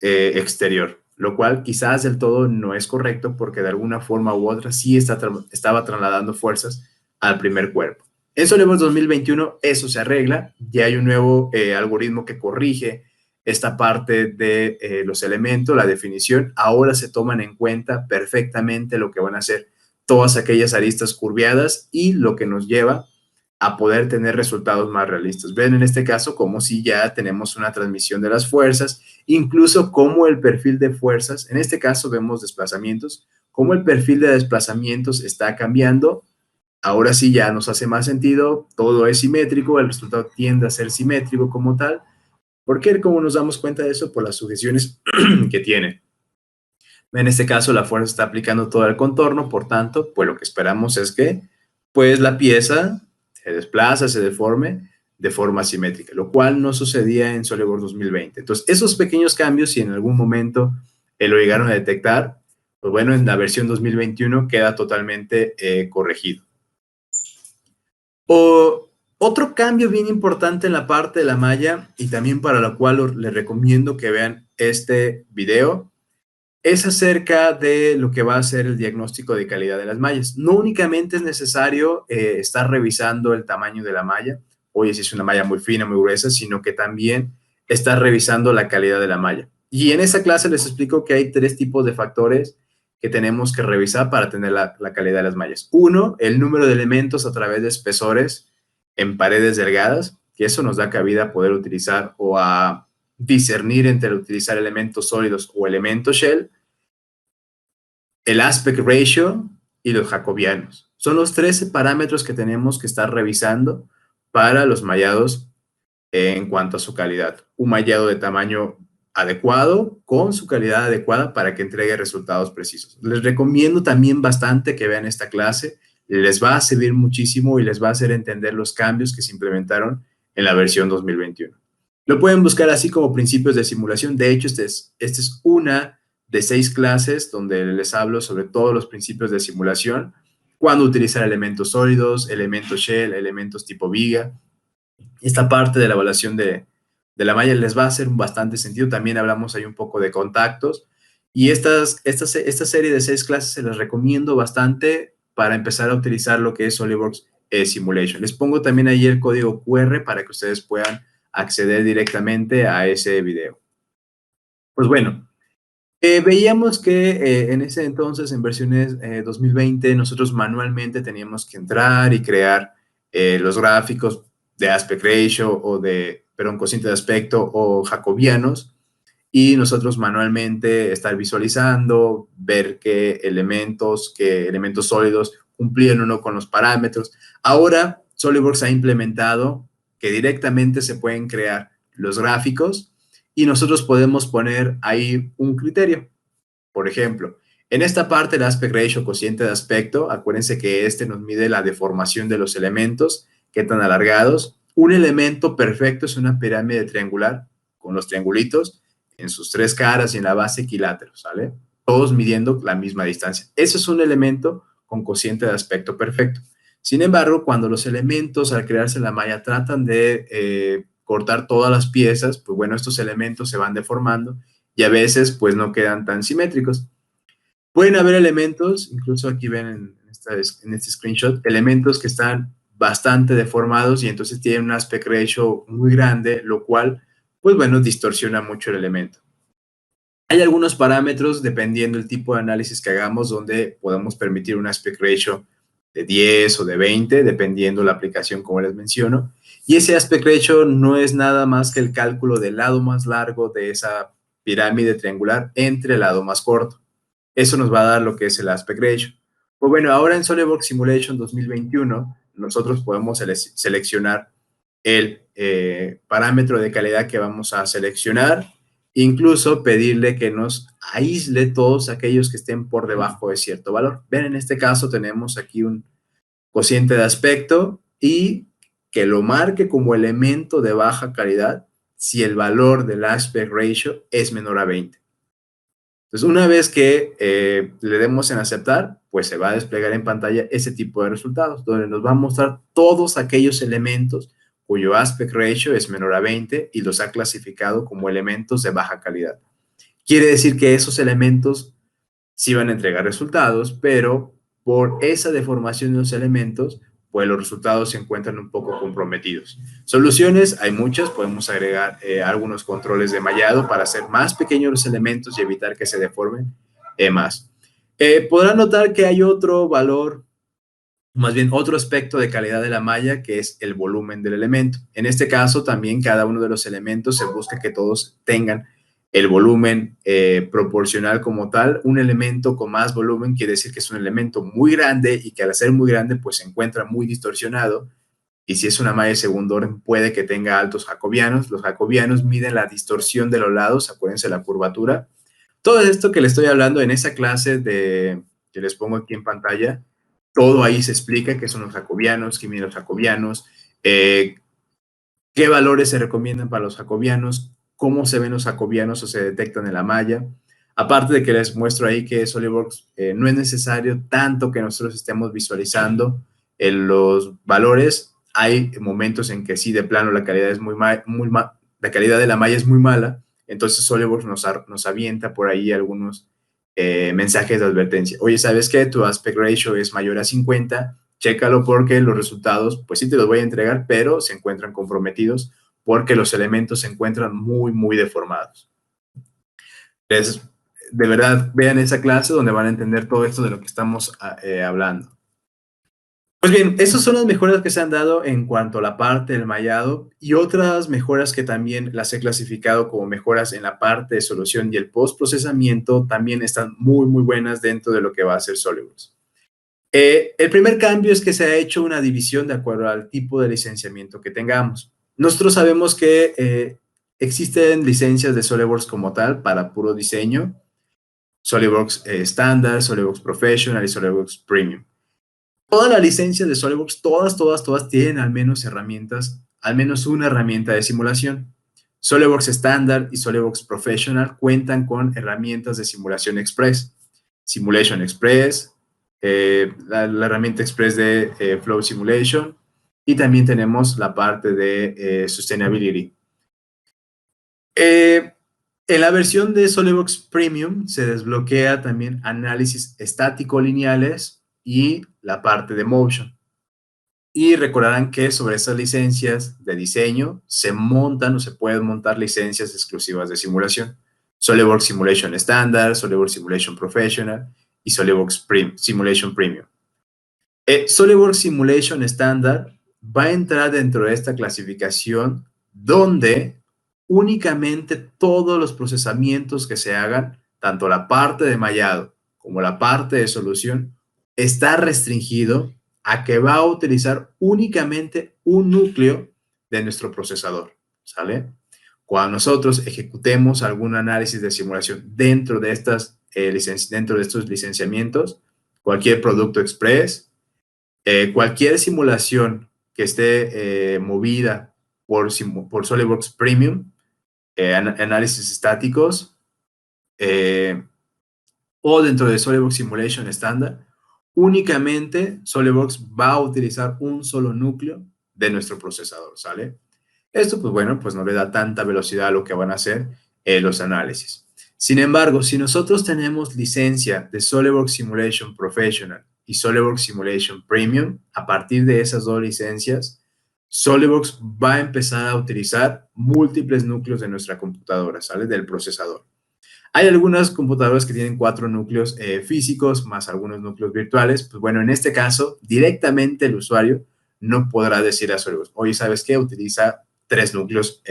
A: exterior, lo cual quizás del todo no es correcto porque de alguna forma u otra sí estaba trasladando fuerzas al primer cuerpo. En SolidWorks 2021 eso se arregla, ya hay un nuevo algoritmo que corrige esta parte de los elementos, la definición. Ahora se toman en cuenta perfectamente lo que van a ser todas aquellas aristas curviadas y lo que nos lleva a poder tener resultados más realistas. Ven en este caso como si ya tenemos una transmisión de las fuerzas, incluso como el perfil de fuerzas, en este caso vemos desplazamientos, como el perfil de desplazamientos está cambiando. Ahora sí ya nos hace más sentido, todo es simétrico, el resultado tiende a ser simétrico como tal. ¿Por qué? ¿Cómo nos damos cuenta de eso? Por las sujeciones que tiene. En este caso, la fuerza está aplicando todo el contorno, por tanto, pues lo que esperamos es que pues la pieza se desplaza, se deforme de forma simétrica, lo cual no sucedía en SolidWorks 2020. Entonces, esos pequeños cambios, si en algún momento lo llegaron a detectar, pues bueno, en la versión 2021 queda totalmente corregido. Otro cambio bien importante en la parte de la malla y también para lo cual les recomiendo que vean este video es acerca de lo que va a ser el diagnóstico de calidad de las mallas. No únicamente es necesario estar revisando el tamaño de la malla, oye, si es una malla muy fina, muy gruesa, sino que también estar revisando la calidad de la malla. Y en esa clase les explico que hay 3 tipos de factores que tenemos que revisar para tener la calidad de las mallas. Uno, el número de elementos a través de espesores en paredes delgadas, que eso nos da cabida a poder utilizar o a discernir entre utilizar elementos sólidos o elementos shell, el aspect ratio y los jacobianos. Son los 13 parámetros que tenemos que estar revisando para los mallados en cuanto a su calidad. Un mallado de tamaño adecuado con su calidad adecuada para que entregue resultados precisos. Les recomiendo también bastante que vean esta clase. Les va a servir muchísimo y les va a hacer entender los cambios que se implementaron en la versión 2021. Lo pueden buscar así como principios de simulación. De hecho, esta es una de 6 clases donde les hablo sobre todos los principios de simulación, cuándo utilizar elementos sólidos, elementos shell, elementos tipo viga. Esta parte de la evaluación de la malla les va a hacer bastante sentido. También hablamos ahí un poco de contactos. Y esta serie de 6 clases se las recomiendo bastante para empezar a utilizar lo que es SolidWorks Simulation. Les pongo también ahí el código QR para que ustedes puedan acceder directamente a ese video. Pues bueno, veíamos que en ese entonces, en versiones 2020, nosotros manualmente teníamos que entrar y crear los gráficos de aspect ratio o de, perdón, cociente de aspecto o jacobianos, y nosotros manualmente estar visualizando, ver qué elementos sólidos cumplían o no con los parámetros. Ahora, SolidWorks ha implementado que directamente se pueden crear los gráficos y nosotros podemos poner ahí un criterio. Por ejemplo, en esta parte del aspect ratio, cociente de aspecto, acuérdense que este nos mide la deformación de los elementos, qué tan alargados. Un elemento perfecto es una pirámide triangular con los triangulitos en sus 3 caras y en la base equilátero, ¿sale? Todos midiendo la misma distancia. Ese es un elemento con cociente de aspecto perfecto. Sin embargo, cuando los elementos al crearse la malla tratan de cortar todas las piezas, pues bueno, estos elementos se van deformando y a veces pues no quedan tan simétricos. Pueden haber elementos, incluso aquí ven en este screenshot, elementos que están bastante deformados y entonces tienen un aspect ratio muy grande, lo cual, pues bueno, distorsiona mucho el elemento. Hay algunos parámetros, dependiendo del tipo de análisis que hagamos, donde podemos permitir un aspect ratio de 10 o de 20, dependiendo la aplicación, como les menciono. Y ese aspect ratio no es nada más que el cálculo del lado más largo de esa pirámide triangular entre el lado más corto. Eso nos va a dar lo que es el aspect ratio. Pues bueno, ahora en SolidWorks Simulation 2021, nosotros podemos seleccionar el parámetro de calidad que vamos a seleccionar, incluso pedirle que nos aísle todos aquellos que estén por debajo de cierto valor. Ven, en este caso tenemos aquí un cociente de aspecto y que lo marque como elemento de baja calidad si el valor del aspect ratio es menor a 20. Entonces, una vez que le demos en aceptar, pues se va a desplegar en pantalla ese tipo de resultados, donde nos va a mostrar todos aquellos elementos cuyo aspect ratio es menor a 20 y los ha clasificado como elementos de baja calidad. Quiere decir que esos elementos sí van a entregar resultados, pero por esa deformación de los elementos, pues los resultados se encuentran un poco comprometidos. Soluciones, hay muchas, podemos agregar algunos controles de mallado para hacer más pequeños los elementos y evitar que se deformen más. Podrán notar que hay otro valor, más bien otro aspecto de calidad de la malla, que es el volumen del elemento. En este caso, también cada uno de los elementos se busca que todos tengan el volumen proporcional como tal. Un elemento con más volumen quiere decir que es un elemento muy grande y que al ser muy grande, pues se encuentra muy distorsionado. Y si es una malla de segundo orden, puede que tenga altos jacobianos. Los jacobianos miden la distorsión de los lados, acuérdense la curvatura. Todo esto que les estoy hablando en esa clase que les pongo aquí en pantalla, todo ahí se explica qué son los jacobianos, qué miden los jacobianos, qué valores se recomiendan para los jacobianos, cómo se ven los jacobianos o se detectan en la malla. Aparte de que les muestro ahí que SolidWorks no es necesario tanto que nosotros estemos visualizando los valores. Hay momentos en que sí, de plano, la calidad es la calidad de la malla es muy mala. Entonces SolidWorks nos avienta por ahí algunos mensajes de advertencia. Oye, ¿sabes qué? Tu aspect ratio es mayor a 50, chécalo porque los resultados, pues sí te los voy a entregar, pero se encuentran comprometidos porque los elementos se encuentran muy, muy deformados. Entonces, de verdad, vean esa clase donde van a entender todo esto de lo que estamos hablando. Pues bien, esas son las mejoras que se han dado en cuanto a la parte del mallado y otras mejoras que también las he clasificado como mejoras en la parte de solución y el postprocesamiento también están muy, muy buenas dentro de lo que va a ser SolidWorks. El primer cambio es que se ha hecho una división de acuerdo al tipo de licenciamiento que tengamos. Nosotros sabemos que existen licencias de SolidWorks como tal para puro diseño, SolidWorks Standard, SolidWorks Professional y SolidWorks Premium. Todas las licencias de SolidWorks, todas tienen al menos herramientas, al menos una herramienta de simulación. SolidWorks Standard y SolidWorks Professional cuentan con herramientas de simulación express, Simulation Express, la herramienta express de Flow Simulation, y también tenemos la parte de Sustainability. En la versión de SolidWorks Premium se desbloquea también análisis estático lineales y la parte de Motion. Y recordarán que sobre esas licencias de diseño se montan o se pueden montar licencias exclusivas de simulación. SolidWorks Simulation Standard, SolidWorks Simulation Professional y SolidWorks Simulation Premium. SolidWorks Simulation Standard va a entrar dentro de esta clasificación donde únicamente todos los procesamientos que se hagan, tanto la parte de mallado como la parte de solución, está restringido a que va a utilizar únicamente un núcleo de nuestro procesador, ¿sale? Cuando nosotros ejecutemos algún análisis de simulación dentro de estos licenciamientos, cualquier producto express, cualquier simulación que esté movida por SolidWorks Premium, análisis estáticos, o dentro de SolidWorks Simulation estándar, únicamente SolidWorks va a utilizar un solo núcleo de nuestro procesador, ¿sale? Esto, pues bueno, pues no le da tanta velocidad a lo que van a hacer los análisis. Sin embargo, si nosotros tenemos licencia de SolidWorks Simulation Professional y SolidWorks Simulation Premium, a partir de esas dos licencias, SolidWorks va a empezar a utilizar múltiples núcleos de nuestra computadora, ¿sale? Del procesador. Hay algunas computadoras que tienen 4 núcleos físicos más algunos núcleos virtuales. Pues bueno, en este caso, directamente el usuario no podrá decir a SolidWorks, oye, ¿sabes qué? Utiliza 3 núcleos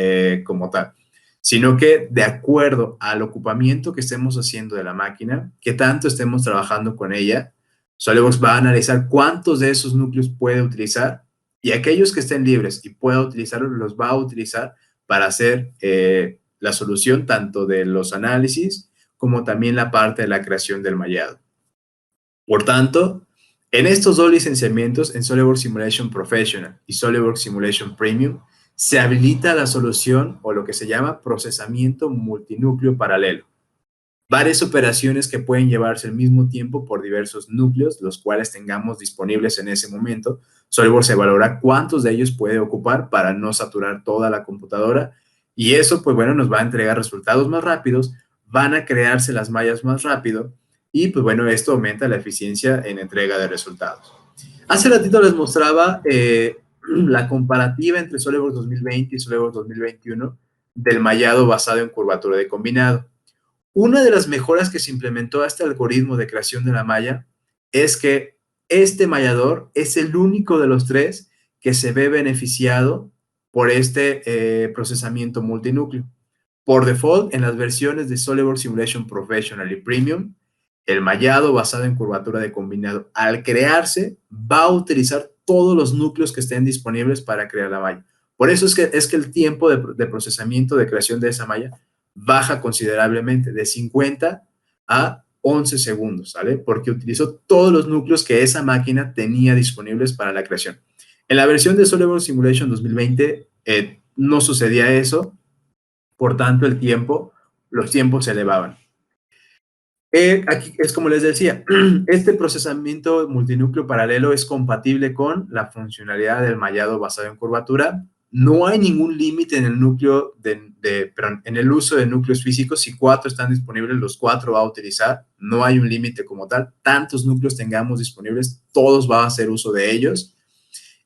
A: como tal, sino que de acuerdo al ocupamiento que estemos haciendo de la máquina, que tanto estemos trabajando con ella, SolidWorks va a analizar cuántos de esos núcleos puede utilizar y aquellos que estén libres y pueda utilizarlos, los va a utilizar para hacer la solución tanto de los análisis como también la parte de la creación del mallado. Por tanto, en estos dos licenciamientos, en SolidWorks Simulation Professional y SolidWorks Simulation Premium, se habilita la solución o lo que se llama procesamiento multinúcleo paralelo. Varias operaciones que pueden llevarse al mismo tiempo por diversos núcleos, los cuales tengamos disponibles en ese momento. SolidWorks se valora cuántos de ellos puede ocupar para no saturar toda la computadora y eso, pues bueno, nos va a entregar resultados más rápidos, van a crearse las mallas más rápido y, pues bueno, esto aumenta la eficiencia en entrega de resultados. Hace ratito les mostraba la comparativa entre SolidWorks 2020 y SolidWorks 2021 del mallado basado en curvatura de combinado. Una de las mejoras que se implementó a este algoritmo de creación de la malla es que este mallador es el único de los 3 que se ve beneficiado por este procesamiento multinúcleo. Por default, en las versiones de SolidWorks Simulation Professional y Premium, el mallado basado en curvatura de combinado, al crearse, va a utilizar todos los núcleos que estén disponibles para crear la malla. Por eso es que el tiempo de procesamiento de creación de esa malla baja considerablemente, de 50 a 11 segundos, ¿sale? Porque utilizó todos los núcleos que esa máquina tenía disponibles para la creación. En la versión de SolidWorks Simulation 2020 no sucedía eso, por tanto los tiempos se elevaban. Aquí es como les decía, este procesamiento multinúcleo paralelo es compatible con la funcionalidad del mallado basado en curvatura. No hay ningún límite en el núcleo en el uso de núcleos físicos. Si 4 están disponibles, los 4 va a utilizar. No hay un límite como tal. Tantos núcleos tengamos disponibles, todos va a hacer uso de ellos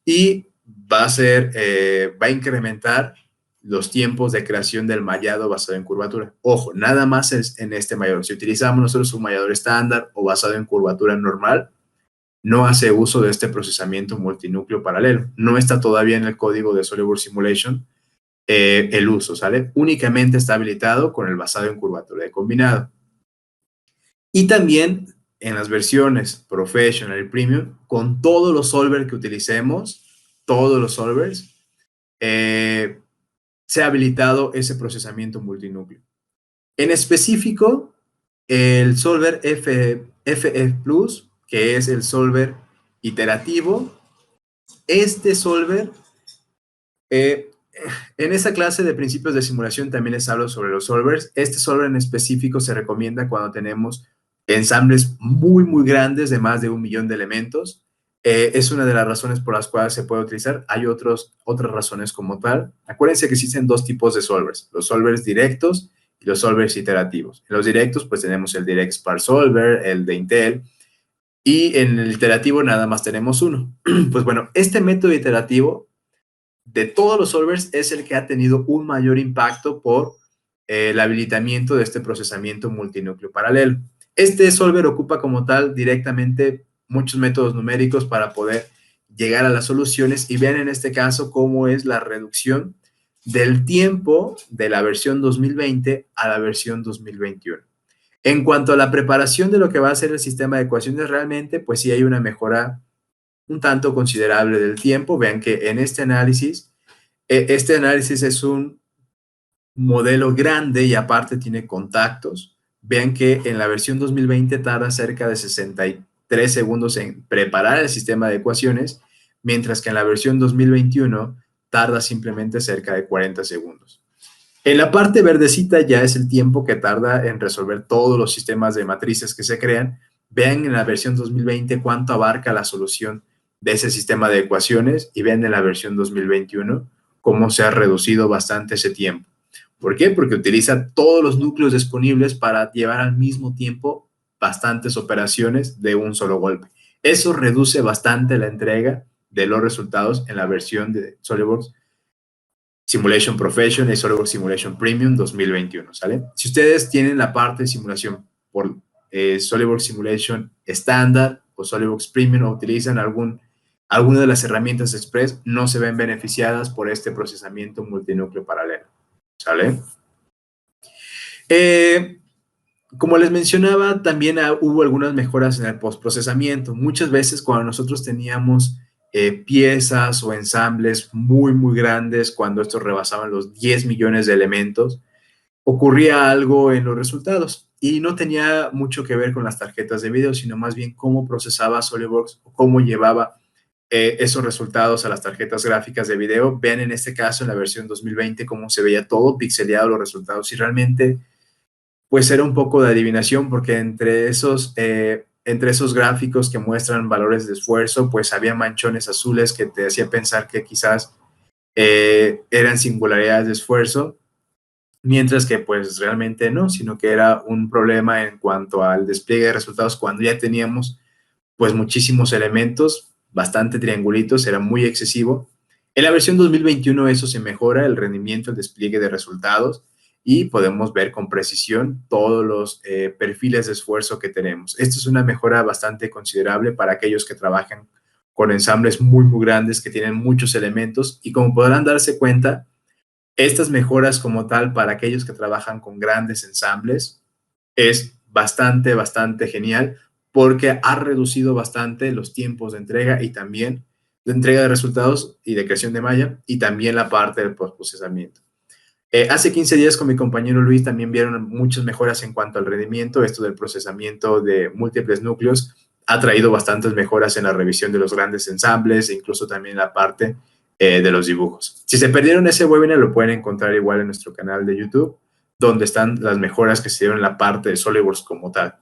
A: y va a incrementar los tiempos de creación del mallado basado en curvatura. Ojo, nada más es en este mallador. Si utilizamos nosotros un mallador estándar o basado en curvatura normal, no hace uso de este procesamiento multinúcleo paralelo. No está todavía en el código de SolidWorks Simulation el uso, ¿sale? Únicamente está habilitado con el basado en curvatura de combinado. Y también en las versiones Professional y Premium, con todos los solvers que utilicemos, todos los solvers, se ha habilitado ese procesamiento multinúcleo. En específico, el solver FF Plus, que es el solver iterativo, este solver, en esa clase de principios de simulación también les hablo sobre los solvers. Este solver en específico se recomienda cuando tenemos ensambles muy, muy grandes de más de 1 millón de elementos. Es una de las razones por las cuales se puede utilizar. Hay otras razones como tal. Acuérdense que existen 2 tipos de solvers, los solvers directos y los solvers iterativos. En los directos, pues tenemos el Direct Sparse Solver, el de Intel, y en el iterativo nada más tenemos uno. Pues bueno, este método iterativo de todos los solvers es el que ha tenido un mayor impacto por el habilitamiento de este procesamiento multinúcleo paralelo. Este solver ocupa como tal directamente muchos métodos numéricos para poder llegar a las soluciones y vean en este caso cómo es la reducción del tiempo de la versión 2020 a la versión 2021. En cuanto a la preparación de lo que va a ser el sistema de ecuaciones, realmente pues sí hay una mejora un tanto considerable del tiempo. Vean que en este análisis es un modelo grande y aparte tiene contactos. Vean que en la versión 2020 tarda cerca de 63 segundos en preparar el sistema de ecuaciones, mientras que en la versión 2021 tarda simplemente cerca de 40 segundos. En la parte verdecita ya es el tiempo que tarda en resolver todos los sistemas de matrices que se crean. Vean en la versión 2020 cuánto abarca la solución de ese sistema de ecuaciones y vean en la versión 2021 cómo se ha reducido bastante ese tiempo. ¿Por qué? Porque utiliza todos los núcleos disponibles para llevar al mismo tiempo bastantes operaciones de un solo golpe. Eso reduce bastante la entrega de los resultados en la versión de SolidWorks Simulation Professional y SolidWorks Simulation Premium 2021, ¿sale? Si ustedes tienen la parte de simulación por SolidWorks Simulation estándar o SolidWorks Premium o utilizan alguna de las herramientas Express, no se ven beneficiadas por este procesamiento multinúcleo paralelo, ¿sale? Como les mencionaba, también hubo algunas mejoras en el postprocesamiento. Muchas veces cuando nosotros teníamos piezas o ensambles muy, muy grandes, cuando estos rebasaban los 10 millones de elementos, ocurría algo en los resultados y no tenía mucho que ver con las tarjetas de video, sino más bien cómo procesaba SolidWorks o cómo llevaba esos resultados a las tarjetas gráficas de video. Vean en este caso, en la versión 2020, cómo se veía todo pixeleado los resultados y realmente pues era un poco de adivinación porque entre esos gráficos que muestran valores de esfuerzo, pues había manchones azules que te hacía pensar que quizás eran singularidades de esfuerzo, mientras que pues realmente no, sino que era un problema en cuanto al despliegue de resultados cuando ya teníamos pues muchísimos elementos, bastante triangulitos, era muy excesivo. En la versión 2021 eso se mejora, el rendimiento, el despliegue de resultados, y podemos ver con precisión todos los perfiles de esfuerzo que tenemos. Esto es una mejora bastante considerable para aquellos que trabajan con ensambles muy, muy grandes que tienen muchos elementos, y como podrán darse cuenta, estas mejoras como tal para aquellos que trabajan con grandes ensambles es bastante, bastante genial porque ha reducido bastante los tiempos de entrega y también de entrega de resultados y de creación de malla y también la parte del postprocesamiento. Hace 15 días con mi compañero Luis también vieron muchas mejoras en cuanto al rendimiento. Esto del procesamiento de múltiples núcleos ha traído bastantes mejoras en la revisión de los grandes ensambles e incluso también la parte de los dibujos. Si se perdieron ese webinar, lo pueden encontrar igual en nuestro canal de YouTube, donde están las mejoras que se dieron en la parte de SolidWorks como tal.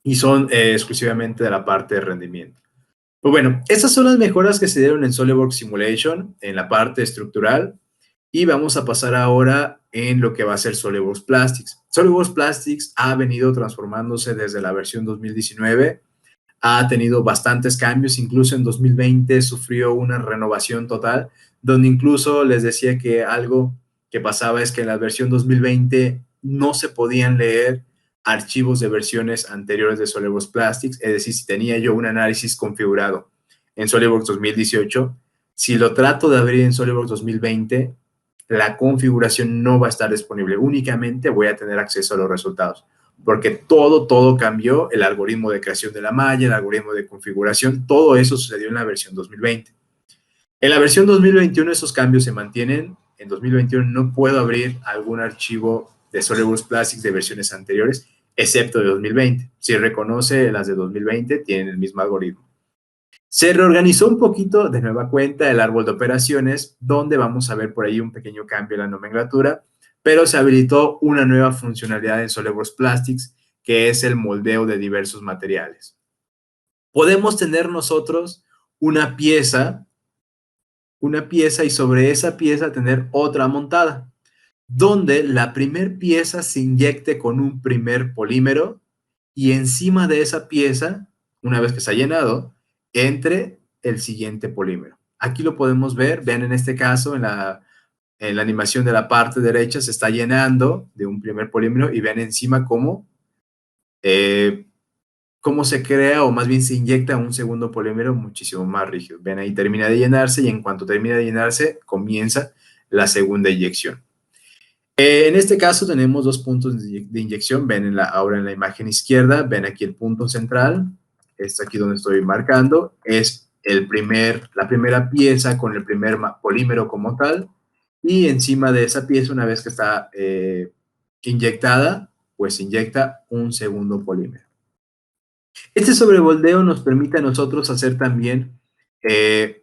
A: Y son exclusivamente de la parte de rendimiento. Pues bueno, estas son las mejoras que se dieron en SolidWorks Simulation, en la parte estructural. Y vamos a pasar ahora en lo que va a ser SolidWorks Plastics. SolidWorks Plastics ha venido transformándose desde la versión 2019. Ha tenido bastantes cambios, incluso en 2020 sufrió una renovación total, donde incluso les decía que algo que pasaba es que en la versión 2020 no se podían leer archivos de versiones anteriores de SolidWorks Plastics, es decir, si tenía yo un análisis configurado en SolidWorks 2018, si lo trato de abrir en SolidWorks 2020, la configuración no va a estar disponible, únicamente voy a tener acceso a los resultados, porque todo cambió, el algoritmo de creación de la malla, el algoritmo de configuración, todo eso sucedió en la versión 2020. En la versión 2021 esos cambios se mantienen. En 2021 no puedo abrir algún archivo de SolidWorks Plastics de versiones anteriores, excepto de 2020. Si reconoce las de 2020, tienen el mismo algoritmo. Se reorganizó un poquito de nueva cuenta el árbol de operaciones, donde vamos a ver por ahí un pequeño cambio en la nomenclatura, pero se habilitó una nueva funcionalidad en SolidWorks Plastics, que es el moldeo de diversos materiales. Podemos tener nosotros una pieza y sobre esa pieza tener otra montada, donde la primer pieza se inyecte con un primer polímero y encima de esa pieza, una vez que se ha llenado, entre el siguiente polímero. Aquí lo podemos ver, vean en este caso, en la animación de la parte derecha se está llenando de un primer polímero y vean encima cómo se crea o más bien se inyecta un segundo polímero muchísimo más rígido. Ven ahí termina de llenarse y en cuanto termina de llenarse comienza la segunda inyección. En este caso tenemos dos puntos de inyección. Ven ahora en la imagen izquierda, ven aquí el punto central. Este aquí donde estoy marcando es la primera pieza con el primer polímero como tal. Y encima de esa pieza, una vez que está inyectada, pues se inyecta un segundo polímero. Este sobreboldeo nos permite a nosotros hacer también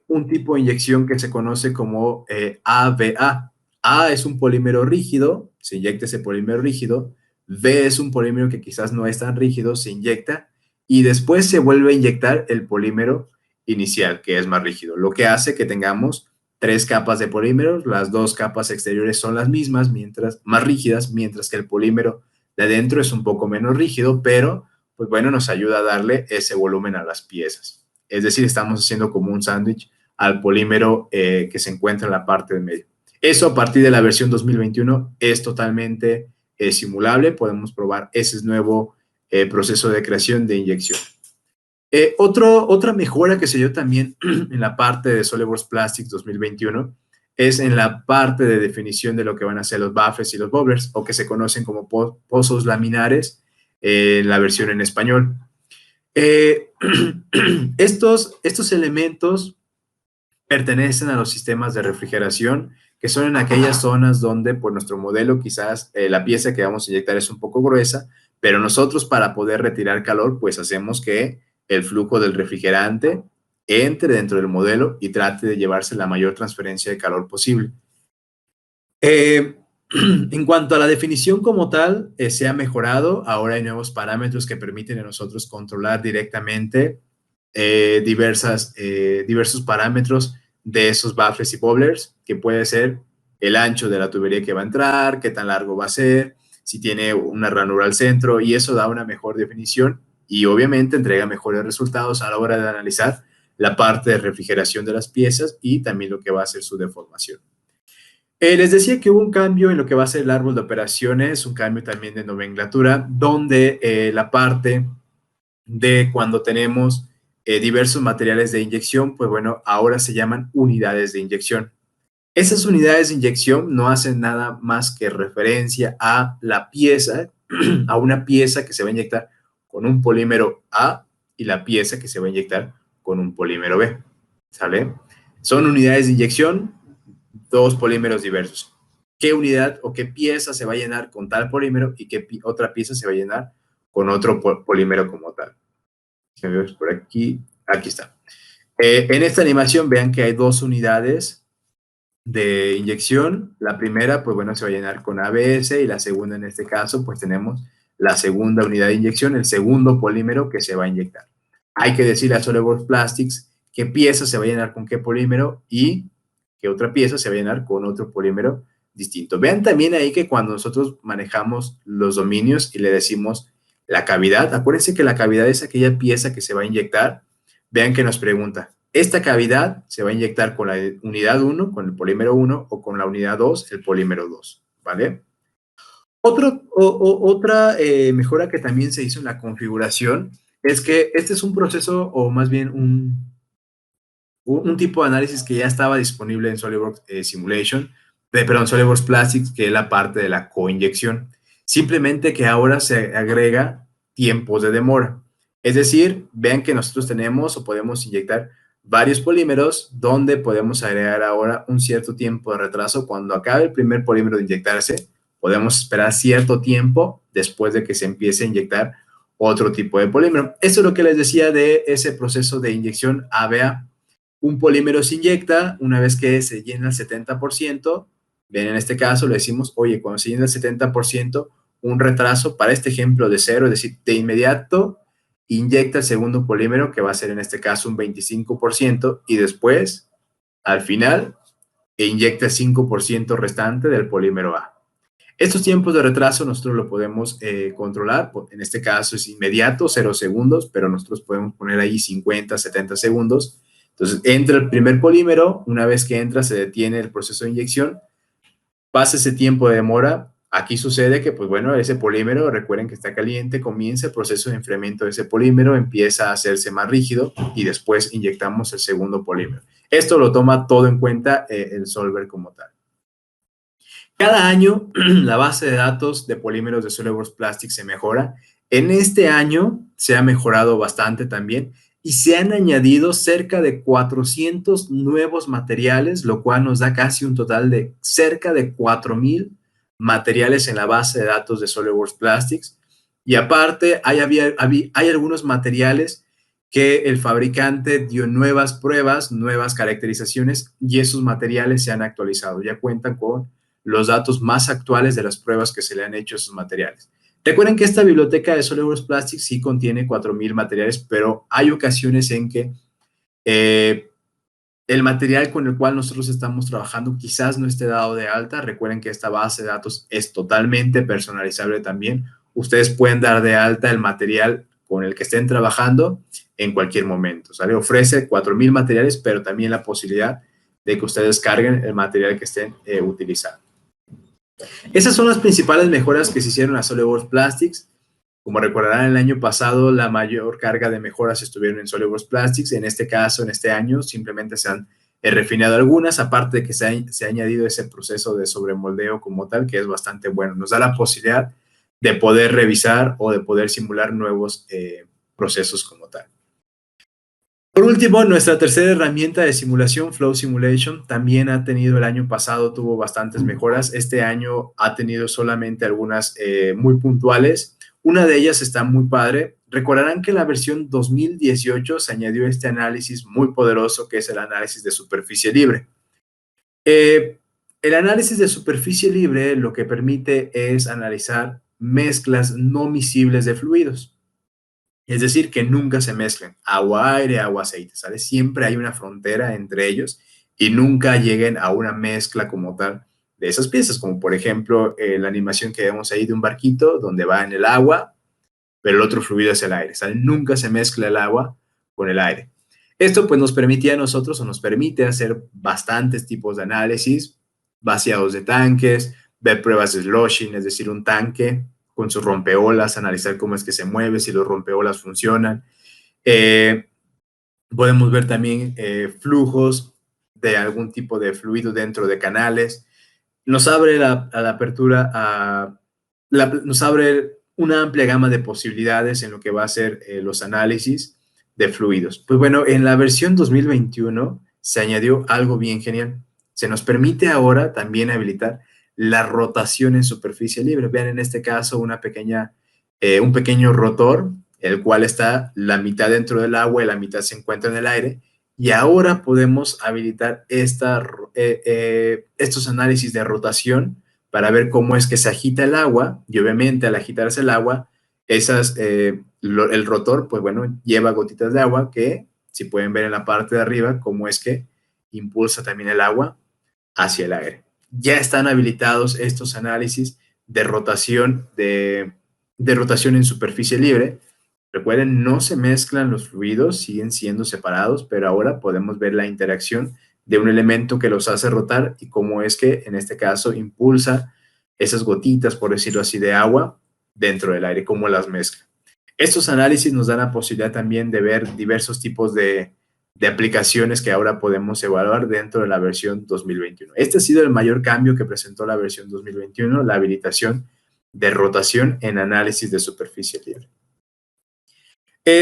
A: un tipo de inyección que se conoce como ABA. A es un polímero rígido, se inyecta ese polímero rígido. B es un polímero que quizás no es tan rígido, se inyecta y después se vuelve a inyectar el polímero inicial, que es más rígido, lo que hace que tengamos 3 capas de polímero, las 2 capas exteriores son las mismas, más rígidas, mientras que el polímero de adentro es un poco menos rígido, pero pues bueno, nos ayuda a darle ese volumen a las piezas. Es decir, estamos haciendo como un sándwich al polímero que se encuentra en la parte del medio. Eso a partir de la versión 2021 es totalmente simulable, podemos probar ese nuevo proceso de creación de inyección. Otra mejora que se dio también en la parte de SolidWorks Plastics 2021 es en la parte de definición de lo que van a ser los baffles y los bobblers, o que se conocen como pozos laminares en la versión en español. Estos elementos pertenecen a los sistemas de refrigeración, que son en aquellas zonas donde por nuestro modelo quizás la pieza que vamos a inyectar es un poco gruesa, pero nosotros para poder retirar calor, pues hacemos que el flujo del refrigerante entre dentro del modelo y trate de llevarse la mayor transferencia de calor posible. En cuanto a la definición como tal, se ha mejorado. Ahora hay nuevos parámetros que permiten a nosotros controlar directamente diversos parámetros de esos baffles y bobblers, que puede ser el ancho de la tubería que va a entrar, qué tan largo va a ser, si tiene una ranura al centro, y eso da una mejor definición y obviamente entrega mejores resultados a la hora de analizar la parte de refrigeración de las piezas y también lo que va a ser su deformación. Les decía que hubo un cambio en lo que va a ser el árbol de operaciones, un cambio también de nomenclatura, donde la parte de cuando tenemos diversos materiales de inyección, pues bueno, ahora se llaman unidades de inyección. Esas unidades de inyección no hacen nada más que referencia a la pieza, a una pieza que se va a inyectar con un polímero A y la pieza que se va a inyectar con un polímero B, ¿sale? Son unidades de inyección, dos polímeros diversos. ¿Qué unidad o qué pieza se va a llenar con tal polímero y qué otra pieza se va a llenar con otro polímero como tal? Por aquí está. En esta animación vean que hay dos unidades de inyección. La primera, pues bueno, se va a llenar con ABS y la segunda, en este caso, pues tenemos la segunda unidad de inyección, el segundo polímero que se va a inyectar. Hay que decirle a SolidWorks Plastics qué pieza se va a llenar con qué polímero y qué otra pieza se va a llenar con otro polímero distinto. Vean también ahí que cuando nosotros manejamos los dominios y le decimos la cavidad, acuérdense que la cavidad es aquella pieza que se va a inyectar. Vean que nos pregunta, ¿esta cavidad se va a inyectar con la unidad 1, con el polímero 1, o con la unidad 2, el polímero 2? ¿Vale? Otra mejora que también se hizo en la configuración es que este es un proceso, o más bien un tipo de análisis que ya estaba disponible en SolidWorks Simulation, SolidWorks Plastics, que es la parte de la coinyección. Simplemente que ahora se agrega tiempos de demora. Es decir, vean que nosotros tenemos o podemos inyectar varios polímeros donde podemos agregar ahora un cierto tiempo de retraso. Cuando acabe el primer polímero de inyectarse, podemos esperar cierto tiempo después de que se empiece a inyectar otro tipo de polímero. Esto es lo que les decía de ese proceso de inyección ABA. Un polímero se inyecta una vez que se llena el 70%. Bien, en este caso le decimos, oye, cuando se llena el 70%, un retraso para este ejemplo de 0, es decir, de inmediato inyecta el segundo polímero, que va a ser en este caso un 25%, y después, al final, inyecta el 5% restante del polímero A. Estos tiempos de retraso nosotros lo podemos controlar. En este caso es inmediato, 0 segundos, pero nosotros podemos poner ahí 50, 70 segundos. Entonces, entra el primer polímero, una vez que entra se detiene el proceso de inyección, pasa ese tiempo de demora. Aquí sucede que, pues bueno, ese polímero, recuerden que está caliente, comienza el proceso de enfriamiento de ese polímero, empieza a hacerse más rígido y después inyectamos el segundo polímero. Esto lo toma todo en cuenta el solver como tal. Cada año la base de datos de polímeros de SolidWorks Plastics se mejora. En este año se ha mejorado bastante también y se han añadido cerca de 400 nuevos materiales, lo cual nos da casi un total de cerca de 4,000 materiales en la base de datos de SolidWorks Plastics. Y aparte, hay algunos materiales que el fabricante dio nuevas pruebas, nuevas caracterizaciones, y esos materiales se han actualizado. Ya cuentan con los datos más actuales de las pruebas que se le han hecho a esos materiales. Recuerden que esta biblioteca de SolidWorks Plastics sí contiene 4,000 materiales, pero hay ocasiones en que el material con el cual nosotros estamos trabajando quizás no esté dado de alta. Recuerden que esta base de datos es totalmente personalizable también. Ustedes pueden dar de alta el material con el que estén trabajando en cualquier momento, ¿sale? Ofrece 4,000 materiales, pero también la posibilidad de que ustedes carguen el material que estén utilizando. Esas son las principales mejoras que se hicieron a SolidWorks Plastics. Como recordarán, el año pasado la mayor carga de mejoras estuvieron en SolidWorks Plastics. En este caso, en este año, simplemente se han refinado algunas, aparte de que se ha añadido ese proceso de sobremoldeo como tal, que es bastante bueno. Nos da la posibilidad de poder revisar o de poder simular nuevos procesos como tal. Por último, nuestra tercera herramienta de simulación, Flow Simulation, también ha tenido el año pasado, tuvo bastantes mejoras. Este año ha tenido solamente algunas muy puntuales. Una de ellas está muy padre. Recordarán que en la versión 2018 se añadió este análisis muy poderoso que es el análisis de superficie libre. El análisis de superficie libre lo que permite es analizar mezclas no miscibles de fluidos. Es decir, que nunca se mezclen agua-aire, agua-aceite, ¿sale? Siempre hay una frontera entre ellos y nunca lleguen a una mezcla como tal de esas piezas, como por ejemplo la animación que vemos ahí de un barquito donde va en el agua, pero el otro fluido es el aire, ¿sale? Nunca se mezcla el agua con el aire. Esto pues nos permitía a nosotros o nos permite hacer bastantes tipos de análisis, vaciados de tanques, ver pruebas de sloshing, es decir, un tanque con sus rompeolas, analizar cómo es que se mueve, si los rompeolas funcionan. Podemos ver también flujos de algún tipo de fluido dentro de canales. Nos abre la apertura nos abre una amplia gama de posibilidades en lo que va a ser los análisis de fluidos. Pues bueno, en la versión 2021 se añadió algo bien genial. Se nos permite ahora también habilitar la rotación en superficie libre. Vean en este caso un pequeño rotor, el cual está la mitad dentro del agua y la mitad se encuentra en el aire. Y ahora podemos habilitar estos análisis de rotación para ver cómo es que se agita el agua. Y obviamente al agitarse el agua, el rotor, pues bueno, lleva gotitas de agua que, si pueden ver en la parte de arriba, cómo es que impulsa también el agua hacia el aire. Ya están habilitados estos análisis de rotación, de rotación en superficie libre. Recuerden, no se mezclan los fluidos, siguen siendo separados, pero ahora podemos ver la interacción de un elemento que los hace rotar y cómo es que, en este caso, impulsa esas gotitas, por decirlo así, de agua dentro del aire, cómo las mezcla. Estos análisis nos dan la posibilidad también de ver diversos tipos de aplicaciones que ahora podemos evaluar dentro de la versión 2021. Este ha sido el mayor cambio que presentó la versión 2021, la habilitación de rotación en análisis de superficie libre.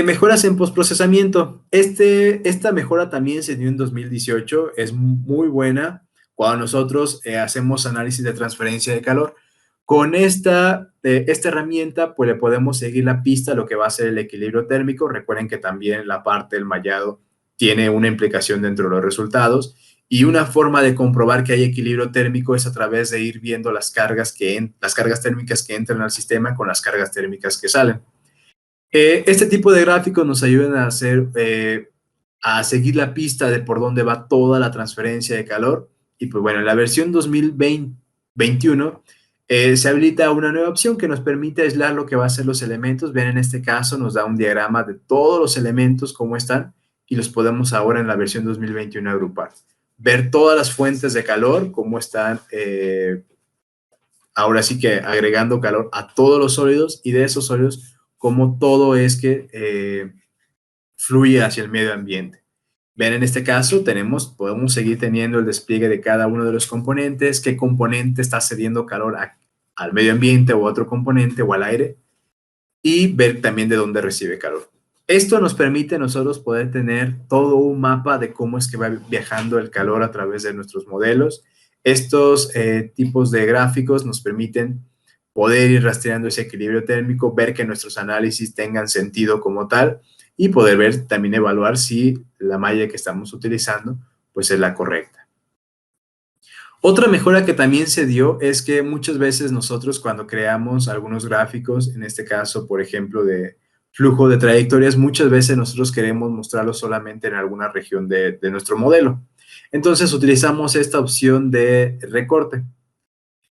A: Mejoras en postprocesamiento. Esta mejora también se dio en 2018, es muy buena cuando nosotros hacemos análisis de transferencia de calor. Con esta herramienta, pues le podemos seguir la pista a lo que va a ser el equilibrio térmico. Recuerden que también la parte del mallado tiene una implicación dentro de los resultados. Y una forma de comprobar que hay equilibrio térmico es a través de ir viendo las cargas térmicas que entran al sistema con las cargas térmicas que salen. Este tipo de gráficos nos ayudan a seguir la pista de por dónde va toda la transferencia de calor. Y pues bueno, en la versión 2021 se habilita una nueva opción que nos permite aislar lo que va a ser los elementos. Ven, en este caso nos da un diagrama de todos los elementos, cómo están, y los podemos ahora en la versión 2021 agrupar. Ver todas las fuentes de calor, cómo están, ahora sí que agregando calor a todos los sólidos, y de esos sólidos, cómo todo es que fluye hacia el medio ambiente. Ven, en este caso podemos seguir teniendo el despliegue de cada uno de los componentes, qué componente está cediendo calor al medio ambiente o a otro componente o al aire, y ver también de dónde recibe calor. Esto nos permite a nosotros poder tener todo un mapa de cómo es que va viajando el calor a través de nuestros modelos. Estos tipos de gráficos nos permiten poder ir rastreando ese equilibrio térmico, ver que nuestros análisis tengan sentido como tal y poder ver, también evaluar si la malla que estamos utilizando pues es la correcta. Otra mejora que también se dio es que muchas veces nosotros cuando creamos algunos gráficos, en este caso, por ejemplo, de flujo de trayectorias, muchas veces nosotros queremos mostrarlo solamente en alguna región de nuestro modelo. Entonces utilizamos esta opción de recorte,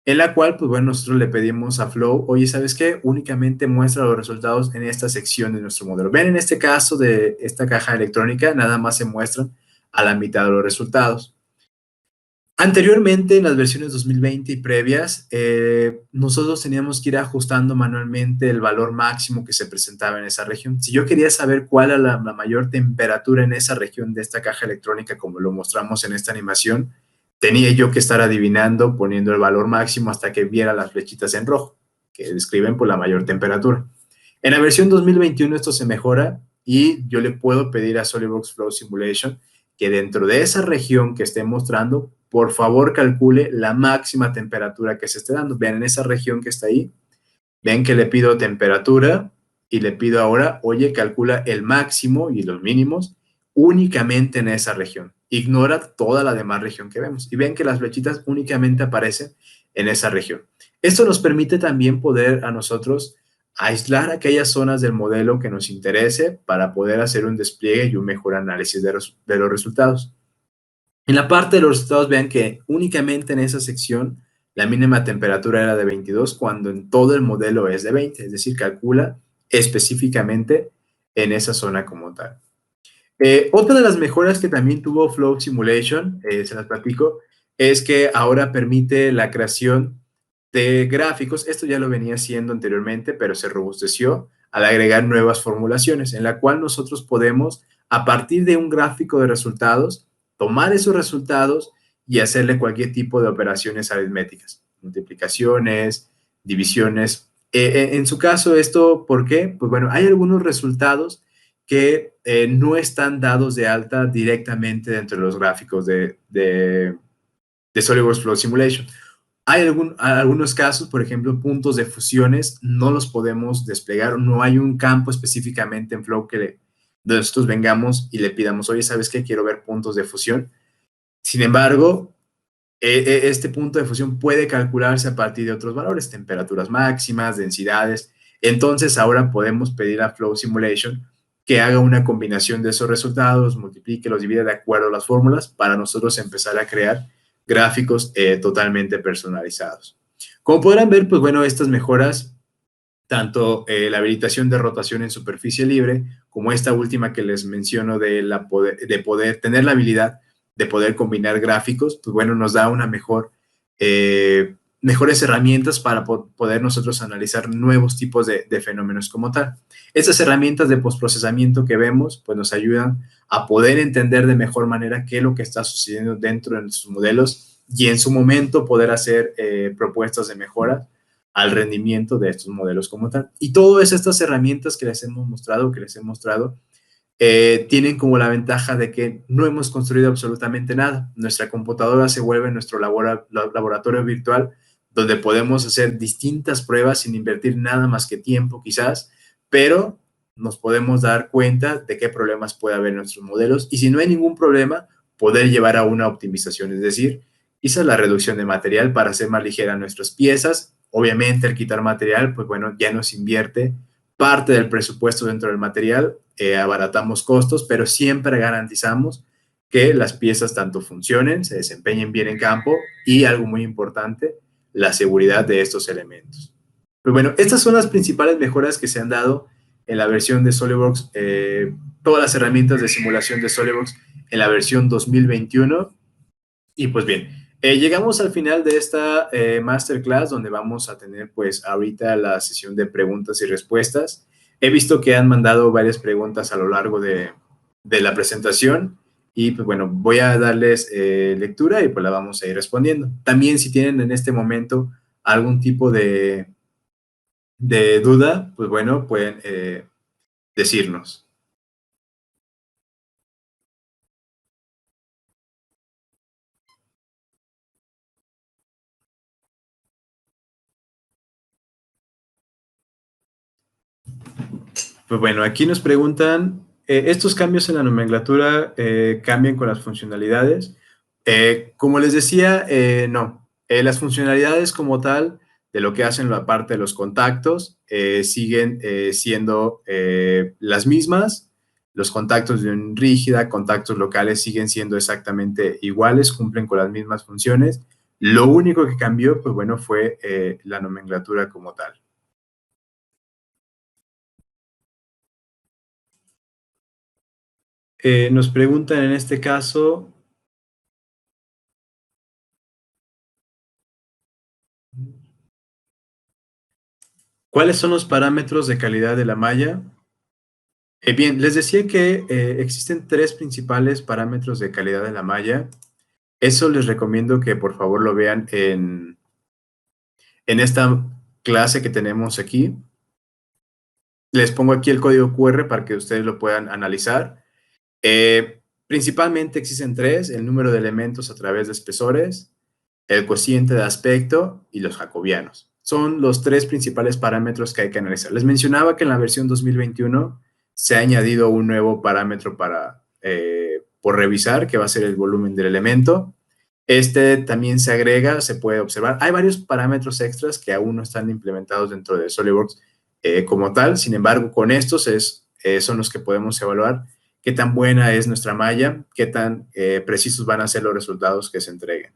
A: en la cual, pues bueno, nosotros le pedimos a Flow, oye, ¿sabes qué? Únicamente muestra los resultados en esta sección de nuestro modelo. Ven, en este caso de esta caja electrónica, nada más se muestran a la mitad de los resultados. Anteriormente, en las versiones 2020 y previas, nosotros teníamos que ir ajustando manualmente el valor máximo que se presentaba en esa región. Si yo quería saber cuál era la mayor temperatura en esa región de esta caja electrónica, como lo mostramos en esta animación, tenía yo que estar adivinando, poniendo el valor máximo hasta que viera las flechitas en rojo, que describen por la mayor temperatura. En la versión 2021 esto se mejora y yo le puedo pedir a SolidWorks Flow Simulation que dentro de esa región que esté mostrando, por favor calcule la máxima temperatura que se esté dando. Vean en esa región que está ahí, ven que le pido temperatura y le pido ahora, oye, calcula el máximo y los mínimos únicamente en esa región. Ignora toda la demás región que vemos. Y ven que las flechitas únicamente aparecen en esa región. Esto nos permite también poder a nosotros aislar aquellas zonas del modelo que nos interese para poder hacer un despliegue y un mejor análisis de los resultados. En la parte de los resultados, vean que únicamente en esa sección la mínima temperatura era de 22, cuando en todo el modelo es de 20, es decir, calcula específicamente en esa zona como tal. Otra de las mejoras que también tuvo Flow Simulation, se las platico, es que ahora permite la creación de gráficos. Esto ya lo venía haciendo anteriormente, pero se robusteció al agregar nuevas formulaciones, en la cual nosotros podemos, a partir de un gráfico de resultados, tomar esos resultados y hacerle cualquier tipo de operaciones aritméticas, multiplicaciones, divisiones. En su caso, ¿esto por qué? Pues bueno, hay algunos resultados que no están dados de alta directamente dentro de los gráficos de SolidWorks Flow Simulation. Hay algunos casos, por ejemplo, puntos de fusiones, no los podemos desplegar, no hay un campo específicamente en Flow que nosotros vengamos y le pidamos, oye, ¿sabes qué? Quiero ver puntos de fusión. Sin embargo, este punto de fusión puede calcularse a partir de otros valores, temperaturas máximas, densidades. Entonces, ahora podemos pedir a Flow Simulation que haga una combinación de esos resultados, multiplique, los divide de acuerdo a las fórmulas para nosotros empezar a crear gráficos totalmente personalizados. Como podrán ver, pues bueno, estas mejoras, tanto la habilitación de rotación en superficie libre, como esta última que les menciono de poder tener la habilidad de poder combinar gráficos, pues bueno, nos da una mejores herramientas para poder nosotros analizar nuevos tipos de fenómenos como tal. Estas herramientas de postprocesamiento que vemos, pues nos ayudan a poder entender de mejor manera qué es lo que está sucediendo dentro de nuestros modelos y en su momento poder hacer propuestas de mejora al rendimiento de estos modelos como tal. Y todas estas herramientas que les hemos mostrado, tienen como la ventaja de que no hemos construido absolutamente nada. Nuestra computadora se vuelve nuestro laboratorio virtual donde podemos hacer distintas pruebas sin invertir nada más que tiempo quizás, pero nos podemos dar cuenta de qué problemas puede haber en nuestros modelos y si no hay ningún problema, poder llevar a una optimización, es decir, quizás la reducción de material para hacer más ligeras nuestras piezas. Obviamente, al quitar material, pues bueno, ya nos invierte parte del presupuesto dentro del material, abaratamos costos, pero siempre garantizamos que las piezas tanto funcionen, se desempeñen bien en campo y algo muy importante, la seguridad de estos elementos. Pues bueno, estas son las principales mejoras que se han dado en la versión de SolidWorks, todas las herramientas de simulación de SolidWorks en la versión 2021. Y pues bien, llegamos al final de esta masterclass donde vamos a tener pues ahorita la sesión de preguntas y respuestas. He visto que han mandado varias preguntas a lo largo de la presentación y pues bueno, voy a darles lectura y pues la vamos a ir respondiendo. También si tienen en este momento algún tipo de duda, pues bueno, pueden decirnos. Pues bueno, aquí nos preguntan, ¿estos cambios en la nomenclatura cambian con las funcionalidades? Como les decía, no. Las funcionalidades como tal, de lo que hacen la parte de los contactos, siguen siendo las mismas. Los contactos de unión rígida, contactos locales siguen siendo exactamente iguales, cumplen con las mismas funciones. Lo único que cambió, pues bueno, fue la nomenclatura como tal. Nos preguntan en este caso, ¿cuáles son los parámetros de calidad de la malla? Bien, les decía que existen tres principales parámetros de calidad de la malla. Eso les recomiendo que por favor lo vean en esta clase que tenemos aquí. Les pongo aquí el código QR para que ustedes lo puedan analizar. Principalmente existen tres: el número de elementos a través de espesores, el cociente de aspecto y los jacobianos. Son los tres principales parámetros que hay que analizar. Les mencionaba que en la versión 2021 se ha añadido un nuevo parámetro por revisar, que va a ser el volumen del elemento. Este también se agrega, se puede observar. Hay varios parámetros extras que aún no están implementados dentro de SolidWorks como tal. Sin embargo, con estos son los que podemos evaluar qué tan buena es nuestra malla, qué tan precisos van a ser los resultados que se entreguen.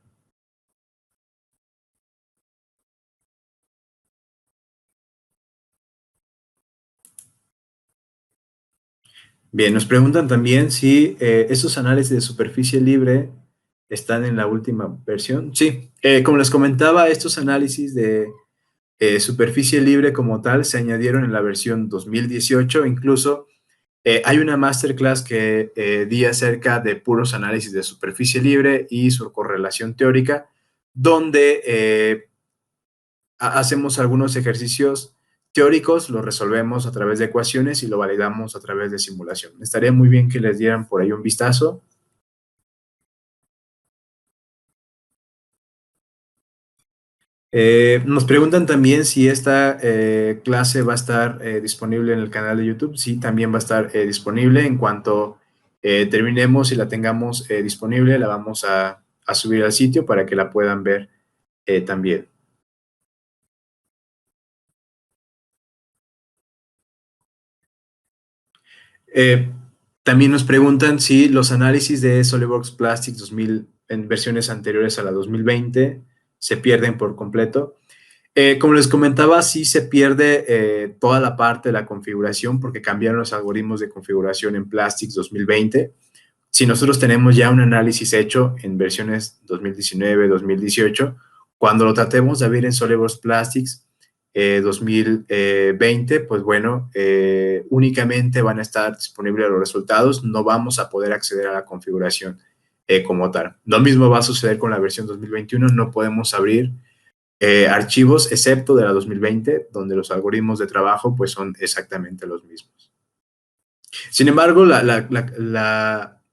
A: Bien, nos preguntan también si esos análisis de superficie libre están en la última versión. Sí, como les comentaba, estos análisis de superficie libre como tal se añadieron en la versión 2018. Incluso hay una masterclass que di acerca de puros análisis de superficie libre y su correlación teórica, donde hacemos algunos ejercicios teóricos, los resolvemos a través de ecuaciones y lo validamos a través de simulación. Estaría muy bien que les dieran por ahí un vistazo. Nos preguntan también si esta clase va a estar disponible en el canal de YouTube. Sí, también va a estar disponible. En cuanto terminemos y la tengamos disponible, la vamos a subir al sitio para que la puedan ver también. Eh, También nos preguntan si los análisis de SolidWorks Plastics 2000 en versiones anteriores a la 2020 se pierden por completo. Como les comentaba, sí se pierde toda la parte de la configuración porque cambiaron los algoritmos de configuración en Plastics 2020. Si nosotros tenemos ya un análisis hecho en versiones 2019, 2018, cuando lo tratemos de ver en SolidWorks Plastics 2020, pues bueno, únicamente van a estar disponibles los resultados, no vamos a poder acceder a la configuración como tal. Lo mismo va a suceder con la versión 2021, no podemos abrir archivos excepto de la 2020, donde los algoritmos de trabajo pues son exactamente los mismos. Sin embargo,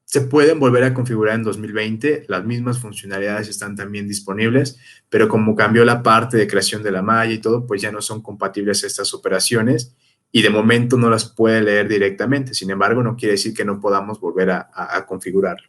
A: se pueden volver a configurar en 2020, las mismas funcionalidades están también disponibles, pero como cambió la parte de creación de la malla y todo, pues ya no son compatibles estas operaciones y de momento no las puede leer directamente. Sin embargo, no quiere decir que no podamos volver a configurarlo.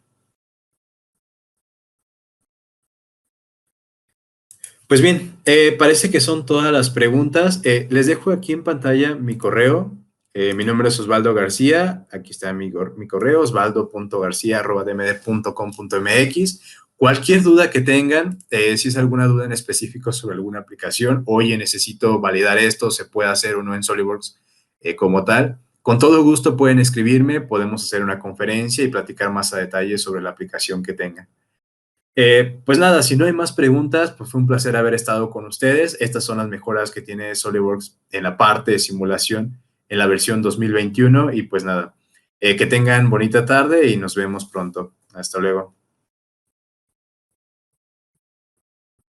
A: Pues bien, parece que son todas las preguntas. Les dejo aquí en pantalla mi correo. Mi nombre es Osvaldo García. Aquí está mi correo, osvaldo.garcia@dmd.com.mx. Cualquier duda que tengan, si es alguna duda en específico sobre alguna aplicación, oye, necesito validar esto, se puede hacer o no en SolidWorks como tal. Con todo gusto pueden escribirme, podemos hacer una conferencia y platicar más a detalle sobre la aplicación que tengan. Pues nada, si no hay más preguntas, pues fue un placer haber estado con ustedes. Estas son las mejoras que tiene SolidWorks en la parte de simulación en la versión 2021 y pues nada, que tengan bonita tarde y nos vemos pronto. Hasta luego.